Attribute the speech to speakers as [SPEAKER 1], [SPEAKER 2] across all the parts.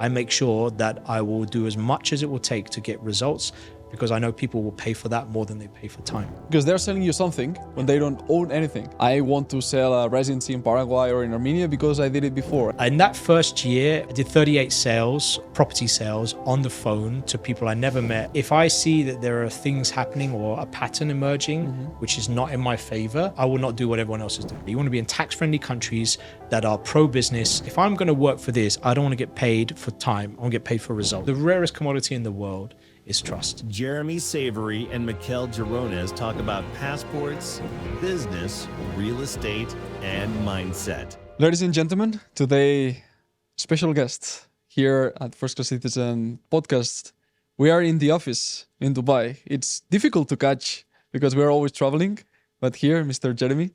[SPEAKER 1] I make sure that I will do as much as it will take to get results, because I know people will pay for that more than they pay for time.
[SPEAKER 2] Because they're selling you something when they don't own anything. I want to sell a residency in Paraguay or in Armenia because I did it before.
[SPEAKER 1] In that first year, I did 38 sales, property sales, on the phone to people I never met. If I see that there are things happening or a pattern emerging, which is not in my favor, I will not do what everyone else is doing. You want to be in tax-friendly countries that are pro-business. If I'm going to work for this, I don't want to get paid for time. I want to get paid for results. The rarest commodity in the world is trust.
[SPEAKER 3] Jeremy Savory and Miquel Girones talk about passports, business, real estate, and mindset.
[SPEAKER 2] Ladies and gentlemen, today, special guest here at First Class Citizen podcast. We are in the office in Dubai. It's difficult to catch because we're always traveling, but here, Mr. Jeremy,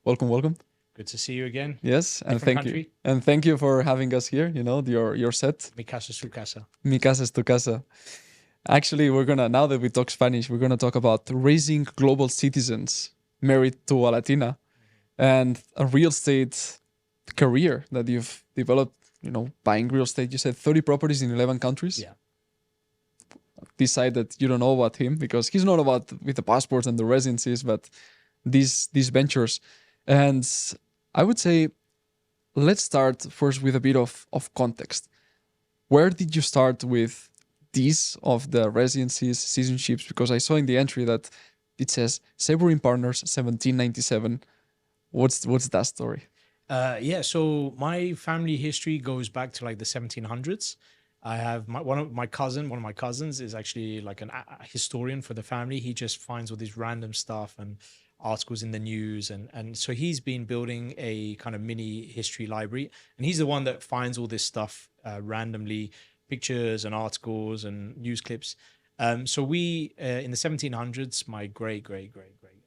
[SPEAKER 2] welcome.
[SPEAKER 1] Good to see you again.
[SPEAKER 2] Yes, and
[SPEAKER 1] Different
[SPEAKER 2] thank you.
[SPEAKER 1] country.
[SPEAKER 2] And thank you for having us here, you know, your set.
[SPEAKER 1] Mi casa es tu casa.
[SPEAKER 2] Mi casa es tu casa. Actually, now that we talk Spanish, we're gonna talk about raising global citizens married to a Latina and a real estate career that you've developed, you know, buying real estate. You said 30 properties in 11 countries.
[SPEAKER 1] Yeah.
[SPEAKER 2] Decide that you don't know about him because he's not about with the passports and the residencies, but these ventures. And I would say, let's start first with a bit of context. Where did you start with these of the residencies, citizenships? Because I saw in the entry that it says Savory Partners 1797. What's that story?
[SPEAKER 1] So my family history goes back to like the 1700s. I have one of my cousins is actually like a historian for the family. He just finds all this random stuff and articles in the news, and so he's been building a kind of mini history library, and he's the one that finds all this stuff randomly, pictures and articles and news clips. So we in the 1700s, my great,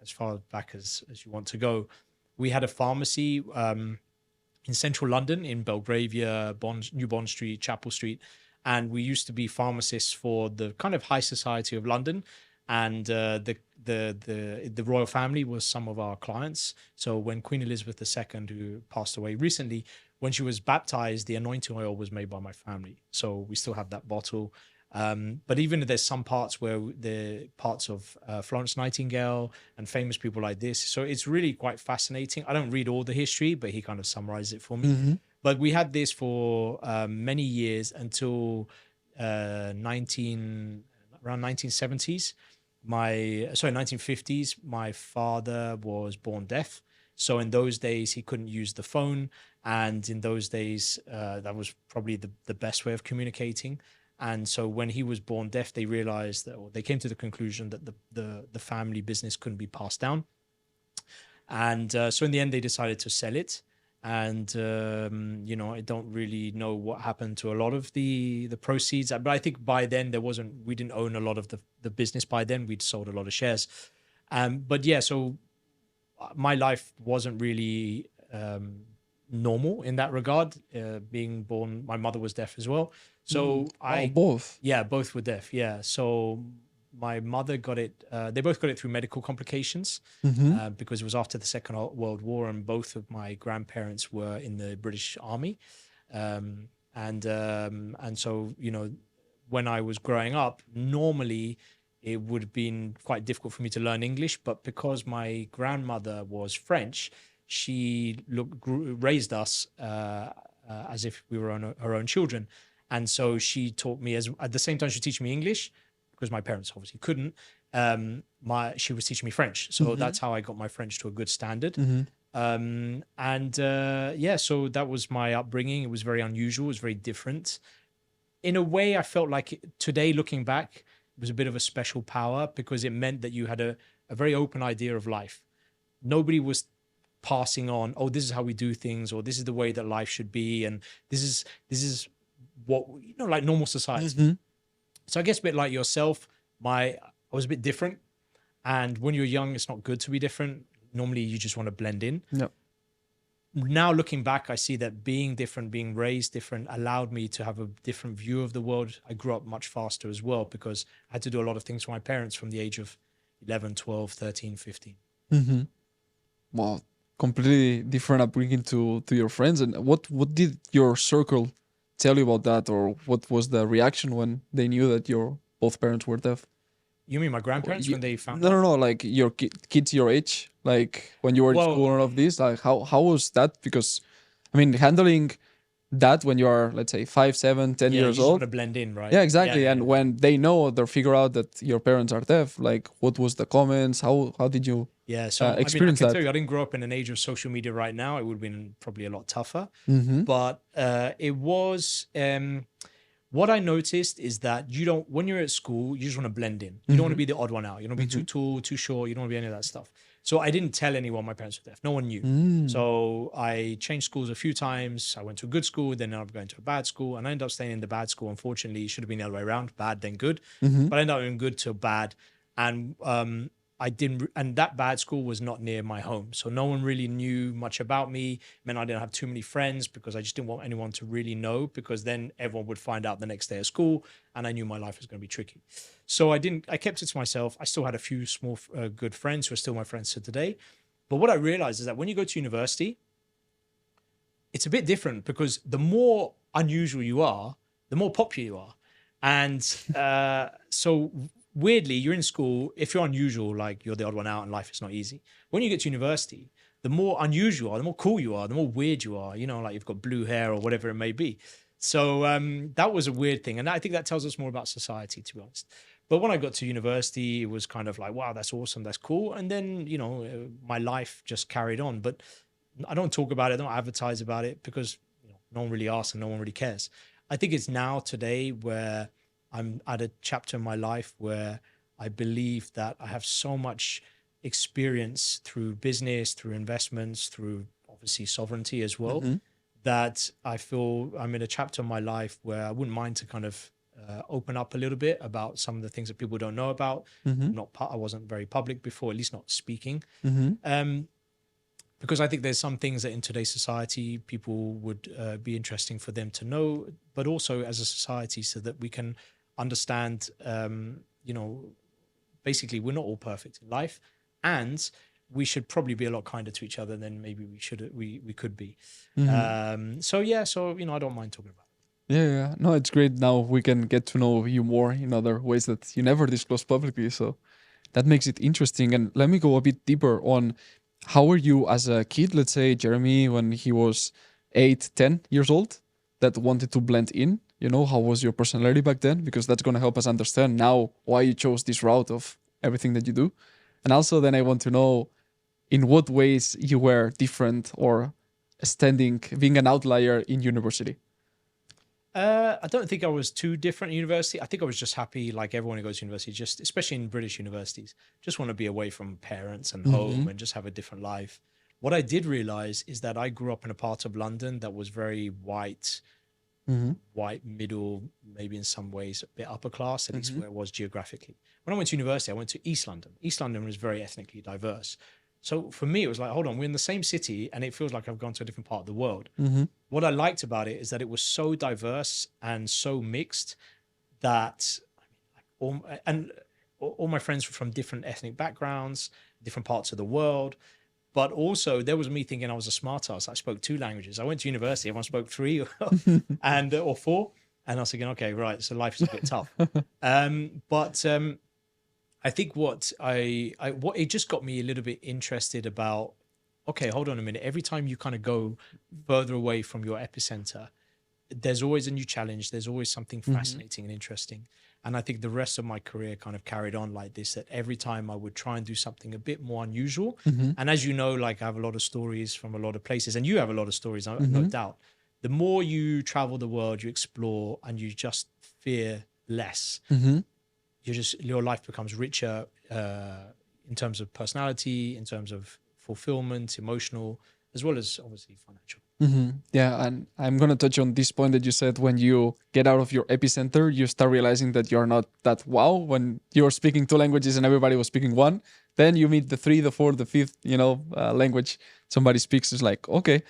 [SPEAKER 1] as far back as you want to go, we had a pharmacy in central London, in Belgravia, New Bond Street, Chapel Street, and we used to be pharmacists for the kind of high society of London, and the royal family was some of our clients. So when Queen Elizabeth II, who passed away recently, when she was baptized, the anointing oil was made by my family. So we still have that bottle. But even there's some parts where the parts of Florence Nightingale and famous people like this. So it's really quite fascinating. I don't read all the history, but he kind of summarized it for me.
[SPEAKER 2] Mm-hmm.
[SPEAKER 1] But we had this for many years until around 1970s. 1950s. My father was born deaf. So in those days, he couldn't use the phone. And in those days, that was probably the best way of communicating. And so when he was born deaf, they realized that, or they came to the conclusion that the family business couldn't be passed down. And so in the end, they decided to sell it. And, I don't really know what happened to a lot of the proceeds. But I think by then we didn't own a lot of the business by then. We'd sold a lot of shares. But yeah, so my life wasn't really normal in that regard. Being born, my mother was deaf as well. So
[SPEAKER 2] both.
[SPEAKER 1] Yeah, both were deaf. Yeah. So my mother got it. They both got it through medical complications because it was after the Second World War, and both of my grandparents were in the British Army, and so when I was growing up, normally it would have been quite difficult for me to learn English, but because my grandmother was French, she raised us as if we were her own children, and so she taught me at the same time she teach me English. Because my parents obviously couldn't, she was teaching me French. So that's how I got my French to a good standard. So that was my upbringing. It was very unusual. It was very different. In a way, I felt like today, looking back, it was a bit of a special power because it meant that you had a very open idea of life. Nobody was passing on, oh, this is how we do things, or this is the way that life should be, and this is what, like normal society. So I guess a bit like yourself, I was a bit different. And when you're young, it's not good to be different. Normally, you just want to blend in.
[SPEAKER 2] Yep.
[SPEAKER 1] Now, looking back, I see that being different, being raised different, allowed me to have a different view of the world. I grew up much faster as well because I had to do a lot of things for my parents from the age of 11, 12, 13, 15.
[SPEAKER 2] Wow. Completely different upbringing to your friends. And what did your circle tell you about that, or what was the reaction when they knew that your both parents were deaf?
[SPEAKER 1] You mean my grandparents when they found
[SPEAKER 2] No,
[SPEAKER 1] out?
[SPEAKER 2] no, no. Like your kids your age, like when you were in school
[SPEAKER 1] Well,
[SPEAKER 2] and all of this. Like how was that? Because, I mean, handling that when you are, let's say, 5, 7, 10
[SPEAKER 1] yeah, you
[SPEAKER 2] years
[SPEAKER 1] just want
[SPEAKER 2] old.
[SPEAKER 1] to blend in, right?
[SPEAKER 2] Yeah,
[SPEAKER 1] Yeah,
[SPEAKER 2] exactly.
[SPEAKER 1] yeah,
[SPEAKER 2] And
[SPEAKER 1] yeah.
[SPEAKER 2] when they know, they figure out that your parents are deaf. Like, what was the comments? How did you
[SPEAKER 1] Yeah, so I mean, I
[SPEAKER 2] experience
[SPEAKER 1] can tell
[SPEAKER 2] that?
[SPEAKER 1] you, I didn't grow up in an age of social media right now. It would have been probably a lot tougher.
[SPEAKER 2] Mm-hmm.
[SPEAKER 1] But it was what I noticed is that you don't, when you're at school, you just want to blend in. You don't want to
[SPEAKER 2] Mm-hmm.
[SPEAKER 1] be the odd one out. You don't want to be
[SPEAKER 2] Mm-hmm.
[SPEAKER 1] too tall, too short. You don't want to be any of that stuff. So I didn't tell anyone my parents were deaf. No one knew.
[SPEAKER 2] Mm.
[SPEAKER 1] So I changed schools a few times. I went to a good school, then I'm going to a bad school, and I ended up staying in the bad school. Unfortunately, it should have been the other way around, bad then good.
[SPEAKER 2] Mm-hmm.
[SPEAKER 1] But I ended up in good to bad, and I didn't. And that bad school was not near my home, so no one really knew much about me. Meant I didn't have too many friends because I just didn't want anyone to really know, because then everyone would find out the next day at school, and I knew my life was going to be tricky. So I didn't. I kept it to myself. I still had a few small, good friends who are still my friends to today. But what I realized is that when you go to university, it's a bit different, because the more unusual you are, the more popular you are. And so weirdly, you're in school. If you're unusual, like you're the odd one out and life is not easy. When you get to university, the more unusual you are, the more cool you are, the more weird you are, like you've got blue hair or whatever it may be. So that was a weird thing. And I think that tells us more about society, to be honest. But when I got to university, it was kind of like, wow, that's awesome. That's cool. And then, my life just carried on. But I don't talk about it. I don't advertise about it, because no one really asks and no one really cares. I think it's now today where I'm at a chapter in my life where I believe that I have so much experience through business, through investments, through obviously sovereignty as well,
[SPEAKER 2] Mm-hmm.
[SPEAKER 1] that I feel I'm in a chapter in my life where I wouldn't mind to kind of open up a little bit about some of the things that people don't know about.
[SPEAKER 2] Mm-hmm.
[SPEAKER 1] I wasn't very public before, at least not speaking.
[SPEAKER 2] Mm-hmm.
[SPEAKER 1] Because I think there's some things that in today's society people would be interesting for them to know, but also as a society, so that we can understand, basically we're not all perfect in life, and we should probably be a lot kinder to each other than maybe we could be. So yeah, I don't mind talking about it.
[SPEAKER 2] Yeah, yeah. No, it's great. Now we can get to know you more in other ways that you never disclose publicly. So that makes it interesting. And let me go a bit deeper on how were you as a kid, let's say Jeremy, when he was 8, 10 years old, that wanted to blend in? How was your personality back then? Because that's going to help us understand now why you chose this route of everything that you do. And also, then I want to know in what ways you were different or being an outlier in university.
[SPEAKER 1] I don't think I was too different in university. I think I was just happy, like everyone who goes to university, just especially in British universities, just want to be away from parents and home and just have a different life. What I did realize is that I grew up in a part of London that was very white,
[SPEAKER 2] Mm-hmm.
[SPEAKER 1] white middle, maybe in some ways a bit upper class, at least
[SPEAKER 2] Mm-hmm.
[SPEAKER 1] where it was geographically. When I went to university, I went to East London. East London was very ethnically diverse. So for me, it was like, hold on, we're in the same city and it feels like I've gone to a different part of the world.
[SPEAKER 2] Mm-hmm.
[SPEAKER 1] What I liked about it is that it was so diverse and so mixed that all my friends were from different ethnic backgrounds, different parts of the world. But also there was me thinking I was a smart ass. I spoke 2 languages. I went to university, everyone spoke 3 or 4. And I was thinking, okay, right, so life is a bit tough. But I think what it just got me a little bit interested about, okay, hold on a minute. Every time you kind of go further away from your epicenter, there's always a new challenge. There's always something fascinating and interesting. And I think the rest of my career kind of carried on like this, that every time I would try and do something a bit more unusual.
[SPEAKER 2] Mm-hmm.
[SPEAKER 1] And as you know, like I have a lot of stories from a lot of places, and you have a lot of stories, no
[SPEAKER 2] Mm-hmm.
[SPEAKER 1] doubt. The more you travel the world, you explore, and you just fear less.
[SPEAKER 2] Mm-hmm.
[SPEAKER 1] Your life becomes richer in terms of personality, in terms of fulfillment, emotional, as well as obviously financial.
[SPEAKER 2] Mm-hmm. Yeah, and I'm gonna touch on this point that you said. When you get out of your epicenter, you start realizing that you're not that wow. When you're speaking 2 languages and everybody was speaking 1, then you meet the 3, the 4, the 5th, language somebody speaks. It's like, okay.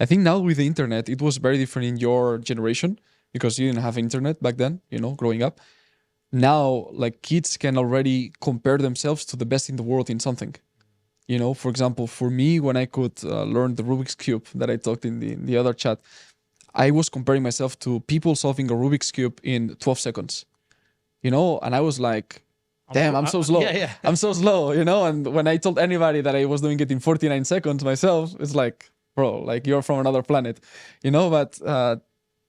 [SPEAKER 2] I think now with the internet, it was very different in your generation because you didn't have internet back then. Growing up. Now, like kids can already compare themselves to the best in the world in something. For example, for me, when I could learn the Rubik's Cube that I talked in the other chat, I was comparing myself to people solving a Rubik's Cube in 12 seconds, and I was like, damn, I'm so slow.
[SPEAKER 1] Yeah.
[SPEAKER 2] I'm so slow, and when I told anybody that I was doing it in 49 seconds myself, it's like, bro, like you're from another planet, but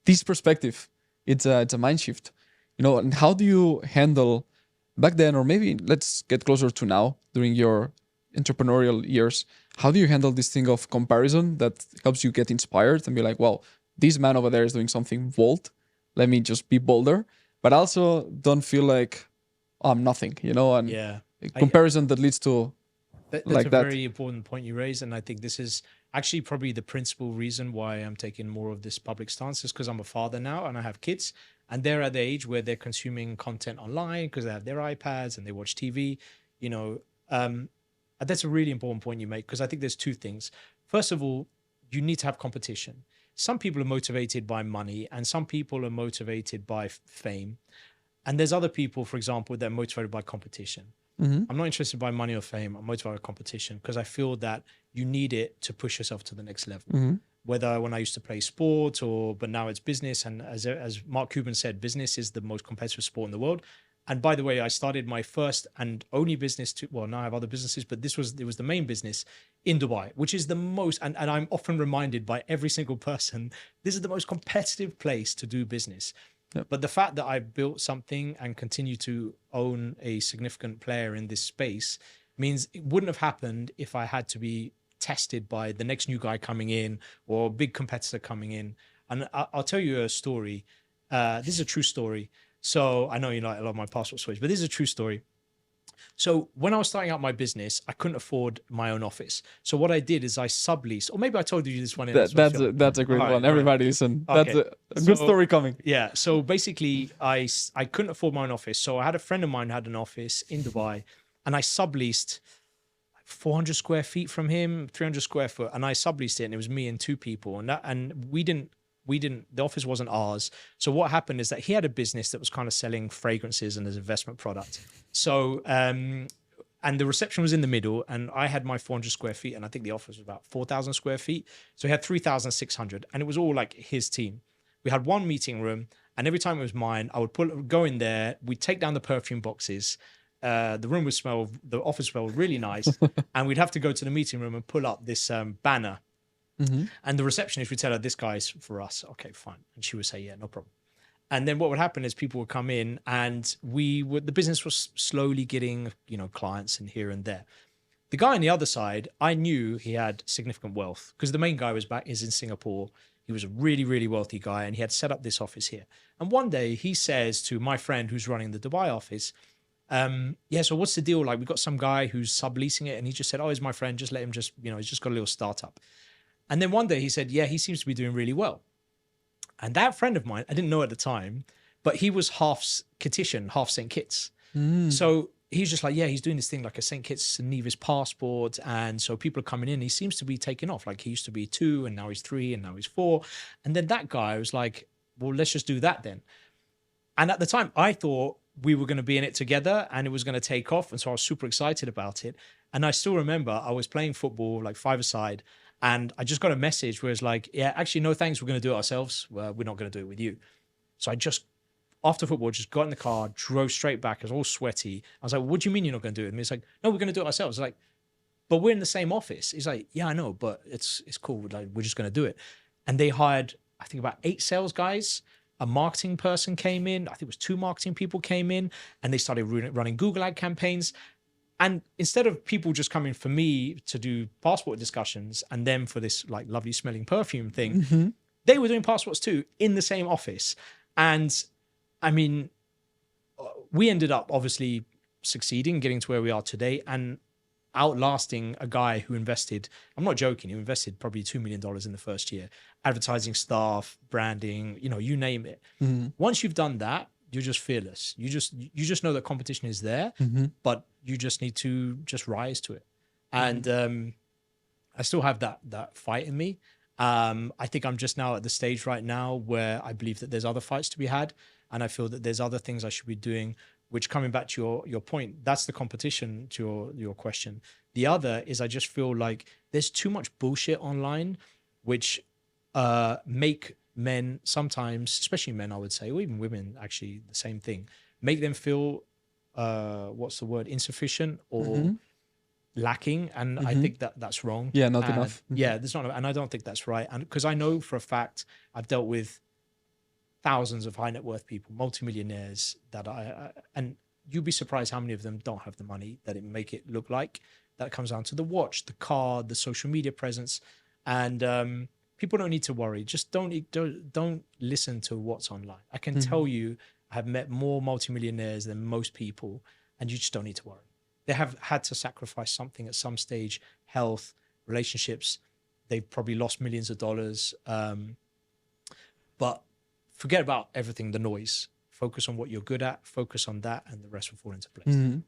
[SPEAKER 2] this perspective, it's a mind shift, and how do you handle back then, or maybe let's get closer to now during your entrepreneurial years, how do you handle this thing of comparison that helps you get inspired and be like, well, this man over there is doing something bold, let me just be bolder, but also don't feel like, oh, I'm nothing, and
[SPEAKER 1] Yeah.
[SPEAKER 2] comparison that leads to
[SPEAKER 1] That's
[SPEAKER 2] like
[SPEAKER 1] a
[SPEAKER 2] that.
[SPEAKER 1] very important point you raised, and I think this is actually probably the principal reason why I'm taking more of this public stance is because I'm a father now and I have kids, and they're at the age where they're consuming content online because they have their iPads and they watch TV. And that's a really important point you make, because I think there's two things. First of all, you need to have competition. Some people are motivated by money, and some people are motivated by fame. And there's other people, for example, that are motivated by competition. I'm not interested by money or fame. I'm motivated by competition because I feel that you need it to push yourself to the next level. Whether when I used to play sport but now it's business. And as Mark Cuban said, business is the most competitive sport in the world. And by the way, I started my first and only business now I have other businesses, but it was the main business in Dubai, which is the most, and I'm often reminded by every single person, this is the most competitive place to do business.
[SPEAKER 2] Yep.
[SPEAKER 1] But the fact that I've built something and continue to own a significant player in this space means it wouldn't have happened if I had to be tested by the next new guy coming in or a big competitor coming in. And I'll tell you a story. This is a true story. So I know you like a lot of my passport stories, but this is a true story. So when I was starting out my business, I couldn't afford my own office. So what I did is I subleased, or maybe I told you this one.
[SPEAKER 2] That's a great one. Everybody listen.
[SPEAKER 1] Okay.
[SPEAKER 2] That's a good story coming.
[SPEAKER 1] Yeah. So basically, I couldn't afford my own office. So I had a friend of mine who had an office in Dubai, and I subleased 400 square feet from him, 300 square foot, and I subleased it, and it was me and two people, and we didn't. The office wasn't ours. So what happened is that he had a business that was kind of selling fragrances and as investment product. So, and the reception was in the middle, and I had my 400 square feet, and I think the office was about 4,000 square feet. So he had 3,600, and it was all like his team. We had one meeting room, and every time it was mine, I would go in there, we'd take down the perfume boxes. The room would smell, the office smelled really nice. And we'd have to go to the meeting room and pull up this banner. And the receptionist would tell her, this guy's for us. Okay, fine. And she would say, yeah, no problem. And then what would happen is people would come in, and the business was slowly getting, clients in here and there. The guy on the other side, I knew he had significant wealth because the main guy is in Singapore. He was a really, really wealthy guy, and he had set up this office here. And one day he says to my friend who's running the Dubai office, yeah, so what's the deal? Like, we got some guy who's subleasing it. And he just said, oh, he's my friend. Just let him he's just got a little startup. And then one day he said, yeah, he seems to be doing really well. And that friend of mine, I didn't know at the time, but he was half Kittian, half St. Kitts. So he's just like, yeah, he's doing this thing like a St. Kitts and Nevis passport. And so people are coming in. He seems to be taking off. Like, he used to be 2 and now he's 3 and now he's 4. And then that guy was like, well, let's just do that then. And at the time I thought we were going to be in it together and it was going to take off. And so I was super excited about it. And I still remember I was playing football, like 5-a-side. And I just got a message where it's like, yeah, actually, no thanks. We're going to do it ourselves. We're not going to do it with you. So I just, after football, just got in the car, drove straight back. I was all sweaty. I was like, what do you mean you're not going to do it with me? It's like, no, we're going to do it ourselves. It's like, but we're in the same office. He's like, yeah, I know, but it's cool. Like, we're just going to do it. And they hired, I think, about 8 sales guys. A marketing person came in. I think it was 2 marketing people came in, and they started running Google ad campaigns. And instead of people just coming for me to do passport discussions and them for this like lovely smelling perfume thing, they were doing passports too in the same office. And I mean, we ended up obviously succeeding, getting to where we are today and outlasting a guy who invested, I'm not joking, he invested probably $2 million in the first year, advertising staff, branding, you name it. Once you've done that, you're just fearless. You just know that competition is there, but you just need to just rise to it. And I still have that fight in me. I think I'm just now at the stage right now where I believe that there's other fights to be had, and I feel that there's other things I should be doing. Which, coming back to your point, that's the competition to your question. The other is I just feel like there's too much bullshit online, which make men sometimes, especially men, I would say, or even women, actually the same thing, make them feel what's the word, insufficient or
[SPEAKER 2] Mm-hmm.
[SPEAKER 1] lacking, and I
[SPEAKER 2] Mm-hmm.
[SPEAKER 1] think that that's wrong.
[SPEAKER 2] Yeah, not
[SPEAKER 1] And
[SPEAKER 2] enough. Mm-hmm.
[SPEAKER 1] yeah, there's not, and I don't think that's right. And because I know for a fact I've dealt with thousands of high net worth people, multimillionaires that and you'd be surprised how many of them don't have the money that it make it look like. That comes down to the watch, the car, the social media presence, and people don't need to worry. Just don't listen to what's online. I can
[SPEAKER 2] Mm-hmm.
[SPEAKER 1] tell you, I have met more multimillionaires than most people, and you just don't need to worry. They have had to sacrifice something at some stage: health, relationships. They've probably lost millions of dollars. But forget about everything, the noise. Focus on what you're good at, focus on that, and the rest will fall into place.
[SPEAKER 2] Mm-hmm.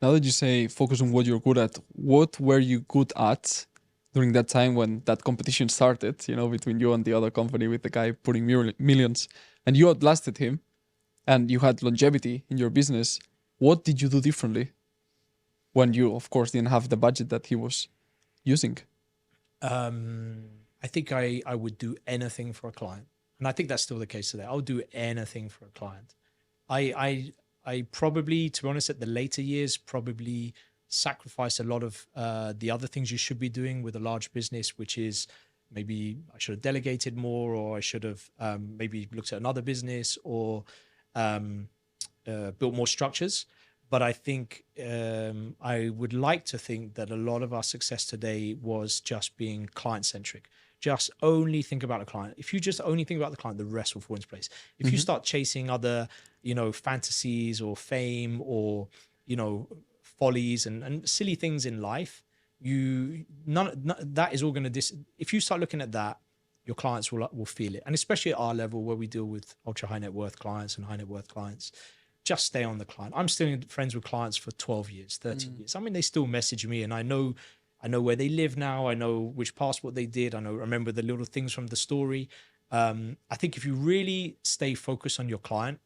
[SPEAKER 2] Now that you say focus on what you're good at, what were you good at during that time when that competition started, between you and the other company with the guy putting millions, and you outlasted him and you had longevity in your business? What did you do differently when you, of course, didn't have the budget that he was using?
[SPEAKER 1] I think I would do anything for a client. And I think that's still the case today. I'll do anything for a client. I probably, to be honest, at the later years, probably sacrificed a lot of the other things you should be doing with a large business, which is maybe I should have delegated more, or I should have maybe looked at another business, or built more structures. But I think I would like to think that a lot of our success today was just being client centric. Just only think about the client. If you just only think about the client, the rest will fall into place. If you start chasing other, fantasies or fame or, follies and silly things in life, none that is all going to if you start looking at that, your clients will feel it. And especially at our level where we deal with ultra high net worth clients and high net worth clients, just stay on the client. I'm still friends with clients for 12 years, 13 years. I mean, they still message me, and I know where they live now. I know which passport they did. Remember the little things from the story. I think if you really stay focused on your client,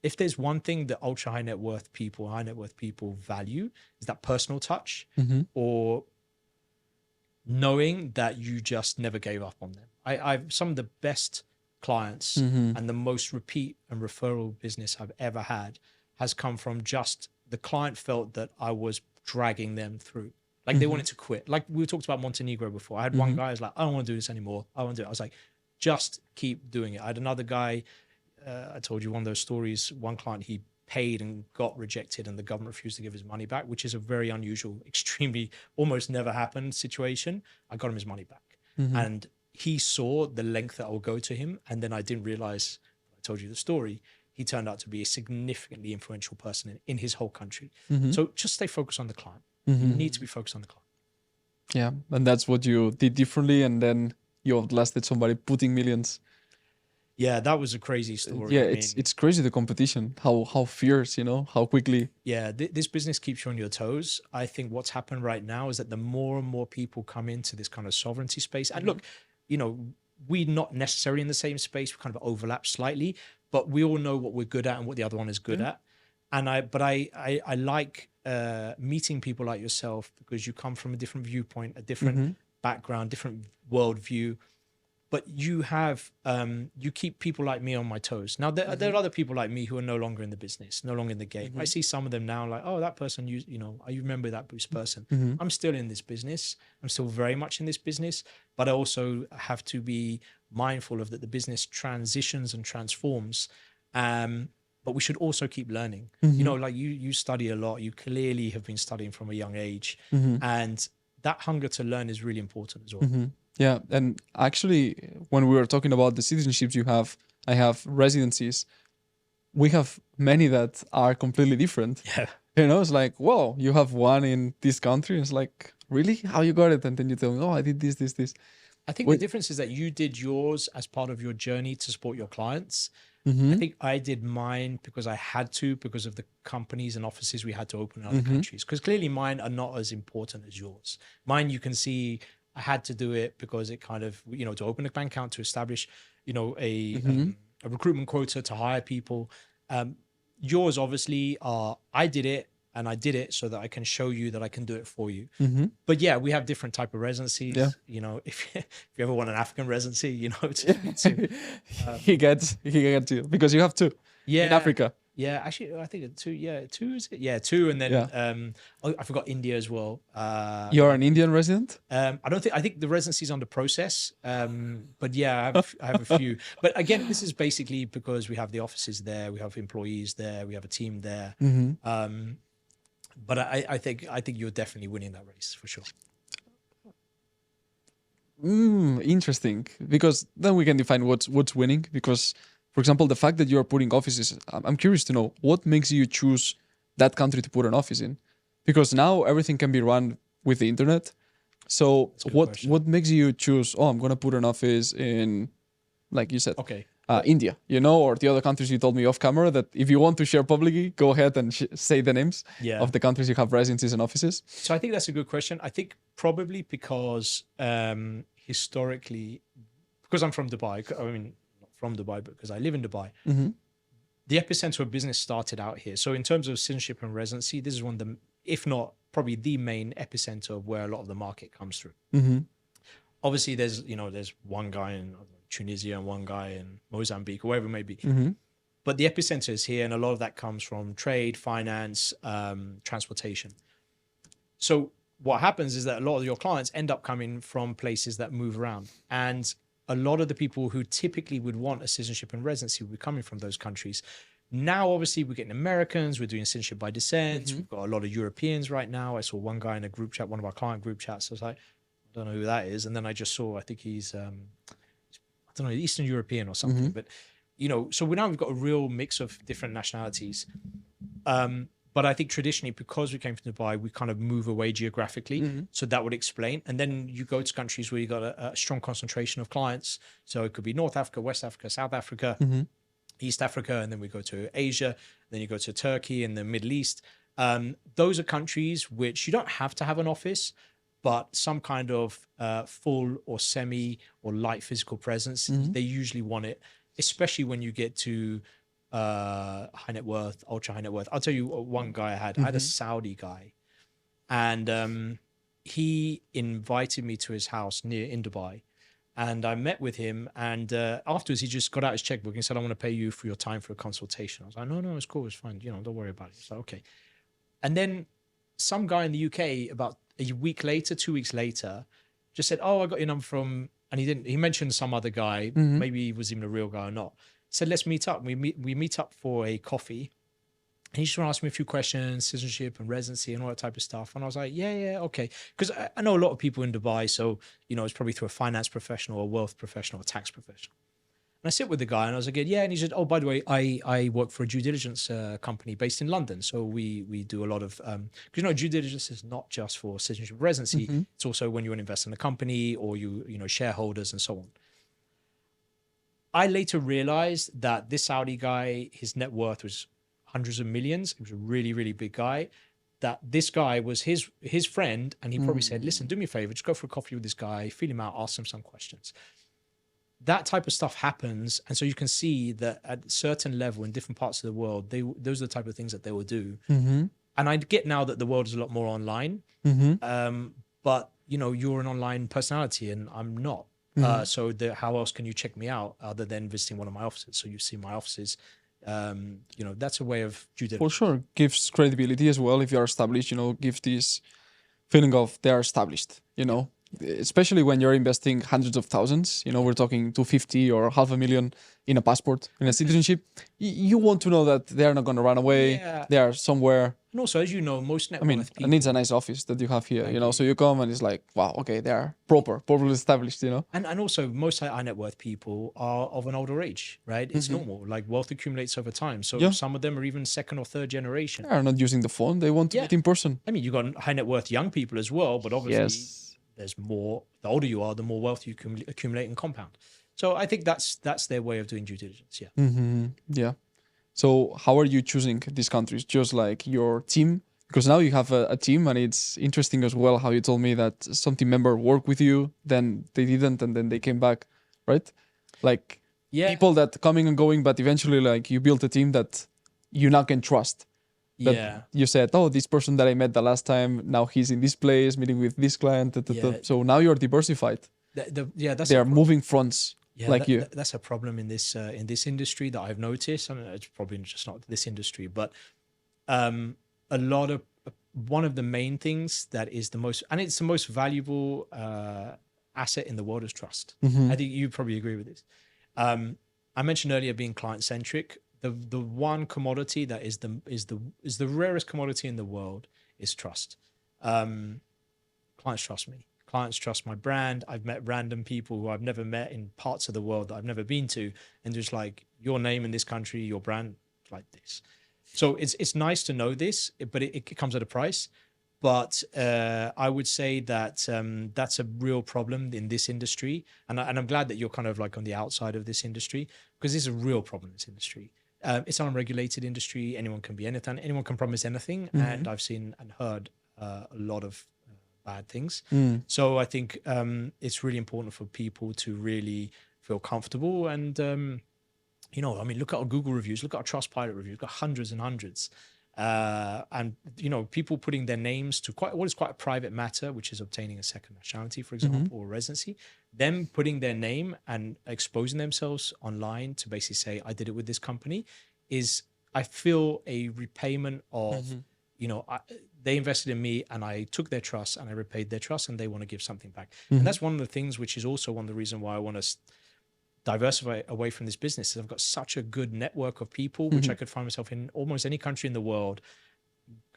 [SPEAKER 1] if there's one thing that ultra high net worth people value, is that personal touch, or knowing that you just never gave up on them. I've some of the best clients and the most repeat and referral business I've ever had has come from just the client felt that I was dragging them through. Like they wanted to quit. Like we talked about Montenegro before. I had one guy who's like, I don't want to do this anymore. I want to do it. I was like, just keep doing it. I had another guy, I told you one of those stories, one client, he paid and got rejected and the government refused to give his money back, which is a very unusual, extremely, almost never happened situation. I got him his money back. And he saw the length that I would go to him. And then I didn't realize, I told you the story, he turned out to be a significantly influential person in his whole country. So just stay focused on the client. You need to be focused on the client.
[SPEAKER 2] Yeah, and that's what you did differently, and then you outlasted somebody putting millions.
[SPEAKER 1] Yeah, that was a crazy story.
[SPEAKER 2] Yeah,
[SPEAKER 1] I
[SPEAKER 2] it's
[SPEAKER 1] mean,
[SPEAKER 2] crazy the competition, how fierce, how quickly.
[SPEAKER 1] yeah, this business keeps you on your toes. I think what's happened right now is that the more and more people come into this kind of sovereignty space, and look, we're not necessarily in the same space, we kind of overlap slightly, but we all know what we're good at and what the other one is good at. And I like meeting people like yourself because you come from a different viewpoint, a different background, different worldview. But you have you keep people like me on my toes. Now there are other people like me who are no longer in the business, no longer in the game. I see some of them now, like, oh, that person, I remember that person. I'm still in this business. I'm still very much in this business, but I also have to be mindful of that the business transitions and transforms. But we should also keep learning. Like you study a lot. You clearly have been studying from a young age, and that hunger to learn is really important as well.
[SPEAKER 2] Yeah, and actually, when we were talking about the citizenships I have residencies. We have many that are completely different.
[SPEAKER 1] Yeah.
[SPEAKER 2] It's like, whoa, you have one in this country. It's like, really? How you got it? And then you tell me, oh, I did this.
[SPEAKER 1] I think the difference is that you did yours as part of your journey to support your clients. I think I did mine because I had to, because of the companies and offices we had to open in other countries. Because clearly mine are not as important as yours. Mine, you can see, I had to do it because it kind of, to open a bank account, to establish, a recruitment quota, to hire people. Yours obviously I did it and I did it so that I can show you that I can do it for you.
[SPEAKER 2] Mm-hmm.
[SPEAKER 1] But yeah, we have different type of residencies.
[SPEAKER 2] Yeah.
[SPEAKER 1] You know, if you ever want an African residency, you know,
[SPEAKER 2] He gets you because you have two
[SPEAKER 1] yeah,
[SPEAKER 2] in Africa.
[SPEAKER 1] yeah. Actually, I think it's two. Yeah, two is it? Yeah, two, and then
[SPEAKER 2] Yeah.
[SPEAKER 1] oh, I forgot India as well.
[SPEAKER 2] You're an Indian resident?
[SPEAKER 1] I don't think. I think the residency's under process. But yeah, I have a few. But again, this is basically because we have the offices there, we have employees there, we have a team there.
[SPEAKER 2] Mm-hmm.
[SPEAKER 1] But I think you're definitely winning that race for sure.
[SPEAKER 2] Interesting, because then we can define what's winning. Because, for example, the fact that you're putting offices, I'm curious to know what makes you choose that country to put an office in, because now everything can be run with the internet. So what makes you choose? Oh, I'm gonna put an office in, like you said,
[SPEAKER 1] Okay.
[SPEAKER 2] India, you know, or the other countries you told me off camera. That if you want to share publicly, go ahead and say the names of the countries you have residencies and offices.
[SPEAKER 1] So I think that's a good question. I think probably because historically, because I'm from Dubai, I mean, not from Dubai, but because I live in Dubai, the epicenter of business started out here. So in terms of citizenship and residency, this is one of the, if not probably the main epicenter of where a lot of the market comes through. Obviously, there's one guy in Tunisia and one guy in Mozambique, or wherever it may be. But the epicenter is here, and a lot of that comes from trade, finance, transportation. So what happens is that a lot of your clients end up coming from places that move around. And a lot of the people who typically would want a citizenship and residency would be coming from those countries. Now, obviously, we're getting Americans, we're doing citizenship by descent. We've got a lot of Europeans right now. I saw one guy in a group chat, one of our client group chats. I was like, I don't know who that is. And then I just saw, I think he's, I don't know, Eastern European or something. But, you know, so we've got a real mix of different nationalities. But I think traditionally, because we came from Dubai, we kind of move away geographically. So that would explain. And then you go to countries where you got a strong concentration of clients. So it could be North Africa, West Africa, South Africa, East Africa, and then we go to Asia. Then you go to Turkey and the Middle East. Those are countries which you don't have to have an office, but some kind of full or semi or light physical presence, they usually want it, especially when you get to high net worth, ultra high net worth. I'll tell you one guy I had a Saudi guy, and he invited me to his house in Dubai, and I met with him, and afterwards he just got out his checkbook and said, I want to pay you for your time for a consultation. I was like, no, it's cool, it's fine, you know, don't worry about it. So okay. And then some guy in the UK about a week later, 2 weeks later, just said, oh, I got your number from, and he mentioned some other guy, maybe he was even a real guy or not. Said, let's meet up. We meet up for a coffee. And he just want to ask me a few questions, citizenship and residency and all that type of stuff. And I was like, yeah, okay. Because I know a lot of people in Dubai. So, you know, it's probably through a finance professional, a wealth professional, a tax professional. And I sit with the guy and I was like, yeah. And he said, oh, by the way, I work for a due diligence company based in London. So we do a lot of, because, you know, due diligence is not just for citizenship and residency. It's also when you want to invest in a company or you know, shareholders and so on. I later realized that this Saudi guy, his net worth was hundreds of millions. He was a really, really big guy. That this guy was his friend, and he probably said, listen, do me a favor, just go for a coffee with this guy, feel him out, ask him some questions. That type of stuff happens. And so you can see that at a certain level in different parts of the world, those are the type of things that they will do. And I get now that the world is a lot more online. But, you know, you're an online personality and I'm not. So how else can you check me out other than visiting one of my offices? So you see my offices, you know, that's a way of due diligence.
[SPEAKER 2] For sure. Gives credibility as well. If you are established, you know, gives this feeling of they are established, you know, especially when you're investing hundreds of thousands, you know, we're talking 250 or $500,000 in a passport, in a citizenship. You want to know that they're not going to run away.
[SPEAKER 1] Yeah.
[SPEAKER 2] They are somewhere.
[SPEAKER 1] And also, as you know, most net
[SPEAKER 2] I mean,
[SPEAKER 1] worth people,
[SPEAKER 2] and it's a nice office that you have here, you know, so you come and it's like, wow, okay, they are properly established, you know.
[SPEAKER 1] and also most high net worth people are of an older age, right? It's normal. Like wealth accumulates over time. So some of them are even second or third generation.
[SPEAKER 2] They are not using the phone. They want to meet in person.
[SPEAKER 1] I mean, you got high net worth young people as well, but obviously there's more, the older you are, the more wealth you can accumulate and compound. So I think that's their way of doing due diligence. Yeah.
[SPEAKER 2] Yeah. So how are you choosing these countries? Just like your team? Because now you have a team, and it's interesting as well how you told me that some team member worked with you, then they didn't, and then they came back, right? Like people that coming and going, but eventually like you built a team that you now can trust. That
[SPEAKER 1] Yeah.
[SPEAKER 2] you said, oh, this person that I met the last time, now he's in this place, meeting with this client.
[SPEAKER 1] Yeah.
[SPEAKER 2] So now you're diversified.
[SPEAKER 1] Yeah, that's
[SPEAKER 2] They are moving fronts
[SPEAKER 1] yeah,
[SPEAKER 2] like you.
[SPEAKER 1] that's a problem in this industry that I've noticed. I don't know, it's probably just not this industry, but a lot of one of the main things that is the most, and it's the most valuable asset in the world is trust. I think you probably agree with this. I mentioned earlier being client centric. The one commodity that is the rarest commodity in the world is trust. Clients trust me. Clients trust my brand. I've met random people who I've never met in parts of the world that I've never been to, and just like your name in this country, your brand, like this. So it's nice to know this, but it comes at a price. But I would say that that's a real problem in this industry, and I'm glad that you're kind of like on the outside of this industry, because this is a real problem in this industry. It's an unregulated industry. Anyone can be anything. Anyone can promise anything, and I've seen and heard a lot of bad things. So I think it's really important for people to really feel comfortable and you know, I mean, look at our Google reviews, look at our Trustpilot reviews, we've got hundreds and hundreds. And, you know, people putting their names to what is quite a private matter, which is obtaining a second nationality, for example, or residency, them putting their name and exposing themselves online to basically say, I did it with this company, is, I feel, a repayment of, you know, they invested in me and I took their trust and I repaid their trust and they want to give something back. And that's one of the things which is also one of the reasons why I want to diversify away from this business. I've got such a good network of people, which I could find myself in almost any country in the world.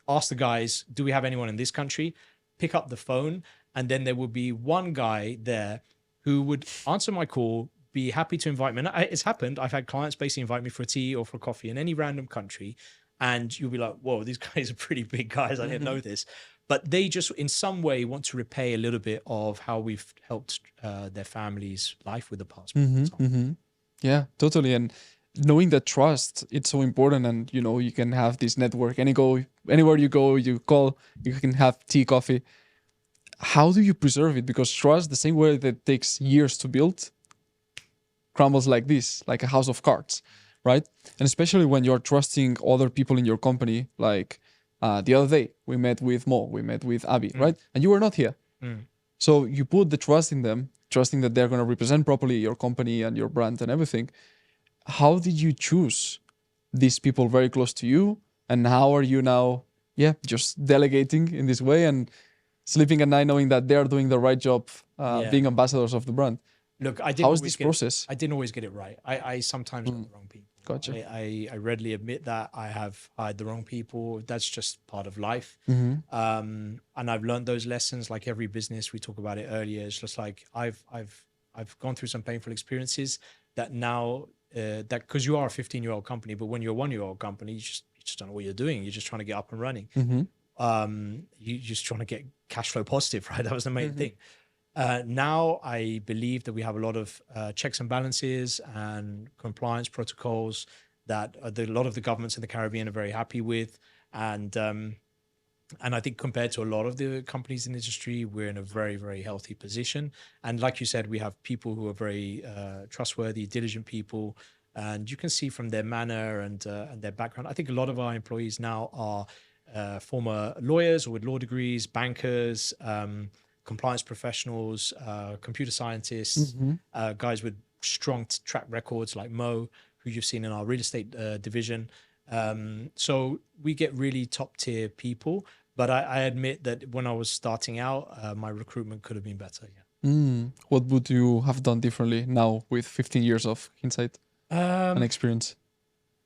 [SPEAKER 1] Ask the guys, do we have anyone in this country? Pick up the phone, and then there would be one guy there who would answer my call, be happy to invite me. And it's happened. I've had clients basically invite me for a tea or for coffee in any random country, and you'll be like, whoa, these guys are pretty big guys. I didn't know this. But they just in some way want to repay a little bit of how we've helped their family's life with the passport.
[SPEAKER 2] Yeah, totally. And knowing that trust, it's so important. And, you know, you can have this network. Anywhere you go, you call, you can have tea, coffee. How do you preserve it? Because trust, the same way that it takes years to build, crumbles like this, like a house of cards, right? And especially when you're trusting other people in your company, like the other day, we met with Mo, we met with Abby, right? And you were not here. So you put the trust in them, trusting that they're going to represent properly your company and your brand and everything. How did you choose these people very close to you? And how are you now, just delegating in this way and sleeping at night knowing that they're doing the right job, being ambassadors of the brand?
[SPEAKER 1] Look,
[SPEAKER 2] how is this process?
[SPEAKER 1] I didn't always get it right. I sometimes got the wrong people.
[SPEAKER 2] Gotcha.
[SPEAKER 1] I readily admit that I have hired the wrong people. That's just part of life. And I've learned those lessons. Like every business, we talk about it earlier. It's just like I've gone through some painful experiences that now that because you are a 15-year-old company, but when you're a 1-year-old company, you just don't know what you're doing. You're just trying to get up and running. You're just trying to get cash flow positive, right? That was the main thing. Now I believe that we have a lot of checks and balances and compliance protocols that a lot of the governments in the Caribbean are very happy with. And I think compared to a lot of the companies in the industry, we're in a very, very healthy position. And like you said, we have people who are very trustworthy, diligent people. And you can see from their manner and their background. I think a lot of our employees now are former lawyers or with law degrees, bankers, compliance professionals, computer scientists, guys with strong track records like Mo, who you've seen in our real estate division. So we get really top tier people, but I admit that when I was starting out, my recruitment could have been better.
[SPEAKER 2] What would you have done differently now with 15 years of insight and experience?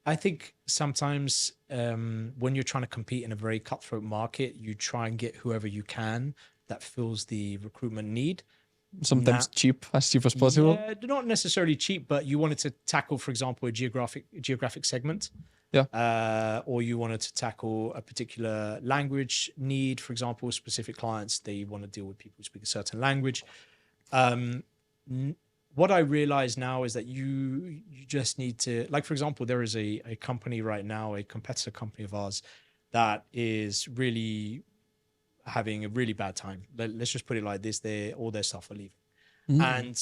[SPEAKER 1] I think sometimes when you're trying to compete in a very cutthroat market, you try and get whoever you can that fills the recruitment need.
[SPEAKER 2] Sometimes cheap as possible.
[SPEAKER 1] Yeah, not necessarily cheap, but you wanted to tackle, for example, a geographic segment. Or you wanted to tackle a particular language need. For example, specific clients, they want to deal with people who speak a certain language. What I realize now is that you just need to, like, for example, there is a company right now, a competitor company of ours that is really having a really bad time. Let's just put it like this: all their staff are leaving, and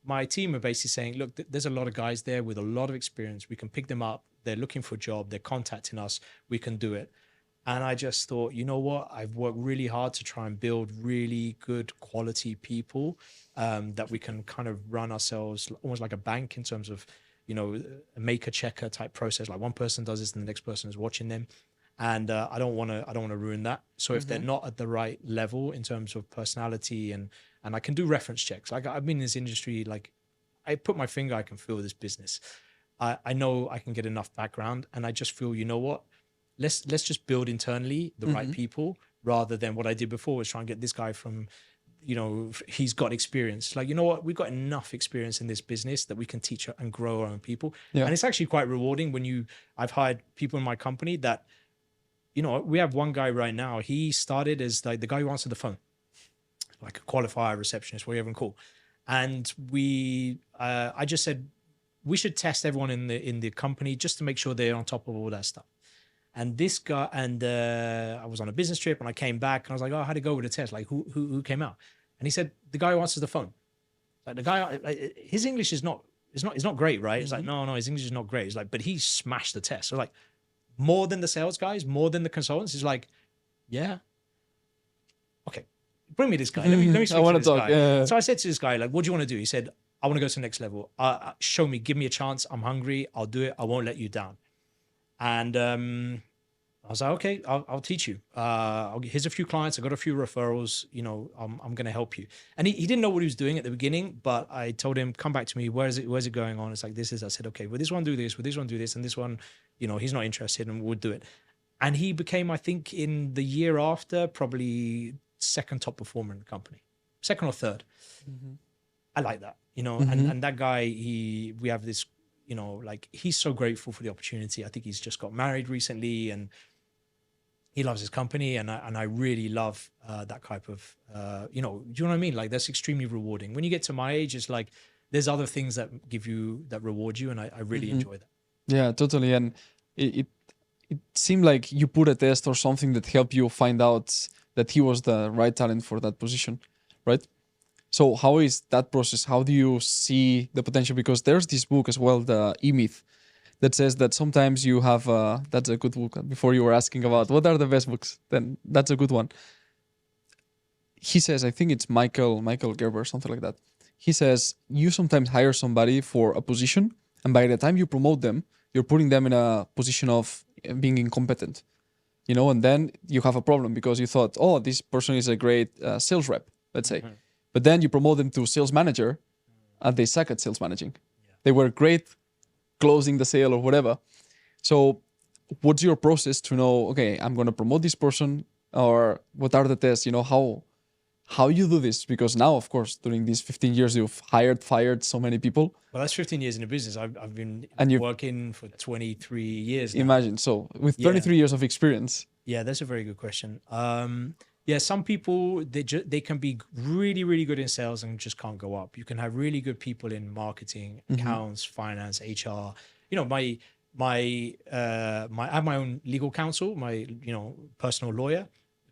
[SPEAKER 1] my team are basically saying, look, there's a lot of guys there with a lot of experience. We can pick them up. They're looking for a job. They're contacting us. We can do it. And I just thought, you know what? I've worked really hard to try and build really good quality people that we can kind of run ourselves almost like a bank in terms of, you know, a maker checker type process. Like one person does this and the next person is watching them. And I don't want to ruin that. So if they're not at the right level in terms of personality and I can do reference checks. Like I've been in this industry, like I put my finger, I can feel this business. I know I can get enough background, and I just feel, you know what? Let's just build internally the right people rather than what I did before was try and get this guy from, you know, he's got experience. Like, you know what? We've got enough experience in this business that we can teach and grow our own people.
[SPEAKER 2] Yeah.
[SPEAKER 1] And it's actually quite rewarding when I've hired people in my company that, you know, we have one guy right now. He started as like the guy who answered the phone, like a qualifier, receptionist, whatever you call. And I just said, we should test everyone in the company just to make sure they're on top of all that stuff. And this guy, and I was on a business trip and I came back and I was like, oh, how'd it go with the test? Like who came out? And he said, the guy who answers the phone. Like the guy, his English is not great, right? It's like, no, his English is not great. It's like, but he smashed the test. So like more than the sales guys, more than the consultants. He's like, yeah. Okay, bring me this guy. Let me speak
[SPEAKER 2] I want
[SPEAKER 1] to
[SPEAKER 2] to
[SPEAKER 1] this
[SPEAKER 2] talk.
[SPEAKER 1] guy.
[SPEAKER 2] Yeah.
[SPEAKER 1] So I said to this guy, like, what do you want to do? He said, I want to go to the next level. Show me, give me a chance. I'm hungry. I'll do it. I won't let you down. And I was like, okay, I'll teach you. Here's a few clients. I got a few referrals. You know, I'm going to help you. And he didn't know what he was doing at the beginning, but I told him, come back to me. Where's it going on? It's like, this is, I said, okay, with this one, do this, with this one, do this. And this one, you know, he's not interested and we'll do it. And he became, I think in the year after, probably second top performer in the company, second or third. I like that, you know, and that guy, we have this, you know, like he's so grateful for the opportunity. I think he's just got married recently and he loves his company. And I really love that type of, you know, do you know what I mean? Like that's extremely rewarding. When you get to my age, it's like, there's other things that that reward you. And I really enjoy that.
[SPEAKER 2] Yeah, totally. And it seemed like you put a test or something that helped you find out that he was the right talent for that position, right? So how is that process? How do you see the potential? Because there's this book as well, the E-Myth, that says that sometimes you have, that's a good book. Before you were asking about what are the best books, then that's a good one. He says, I think it's Miquel Gerber, something like that. He says, you sometimes hire somebody for a position, and by the time you promote them, you're putting them in a position of being incompetent, you know, and then you have a problem because you thought, oh, this person is a great sales rep, let's say. But then you promote them to sales manager and they suck at sales managing. Yeah. They were great closing the sale or whatever. So what's your process to know, okay, I'm going to promote this person, or what are the tests, you know, how you do this? Because now, of course, during these 15 years, you've fired so many people.
[SPEAKER 1] Well, that's 15 years in the business. I've been working for 23 years now.
[SPEAKER 2] Imagine. So with 23 years of experience.
[SPEAKER 1] Yeah, that's a very good question. Yeah, some people, they can be really, really good in sales and just can't go up. You can have really good people in marketing, accounts, finance, HR. You know, I have my own legal counsel, my, you know, personal lawyer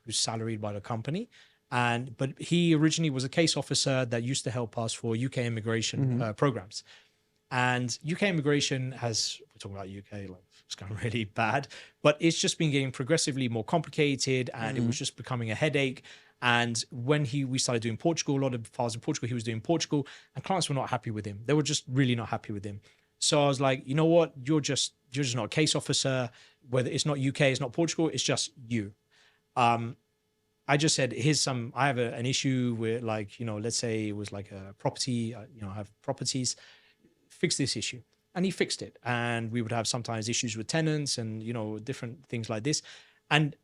[SPEAKER 1] who's salaried by the company. But he originally was a case officer that used to help us for UK immigration programs. And UK immigration we're talking about UK, like it's going really bad, but it's just been getting progressively more complicated and it was just becoming a headache. And when we started doing Portugal, a lot of files in Portugal, he was doing Portugal and clients were not happy with him. They were just really not happy with him. So I was like, you know what? You're just not a case officer, whether it's not UK, it's not Portugal, it's just you. I just said, I have an issue with, like, you know, let's say it was like a property, you know, I have properties, fix this issue. And he fixed it. And we would have sometimes issues with tenants and, you know, different things like this. And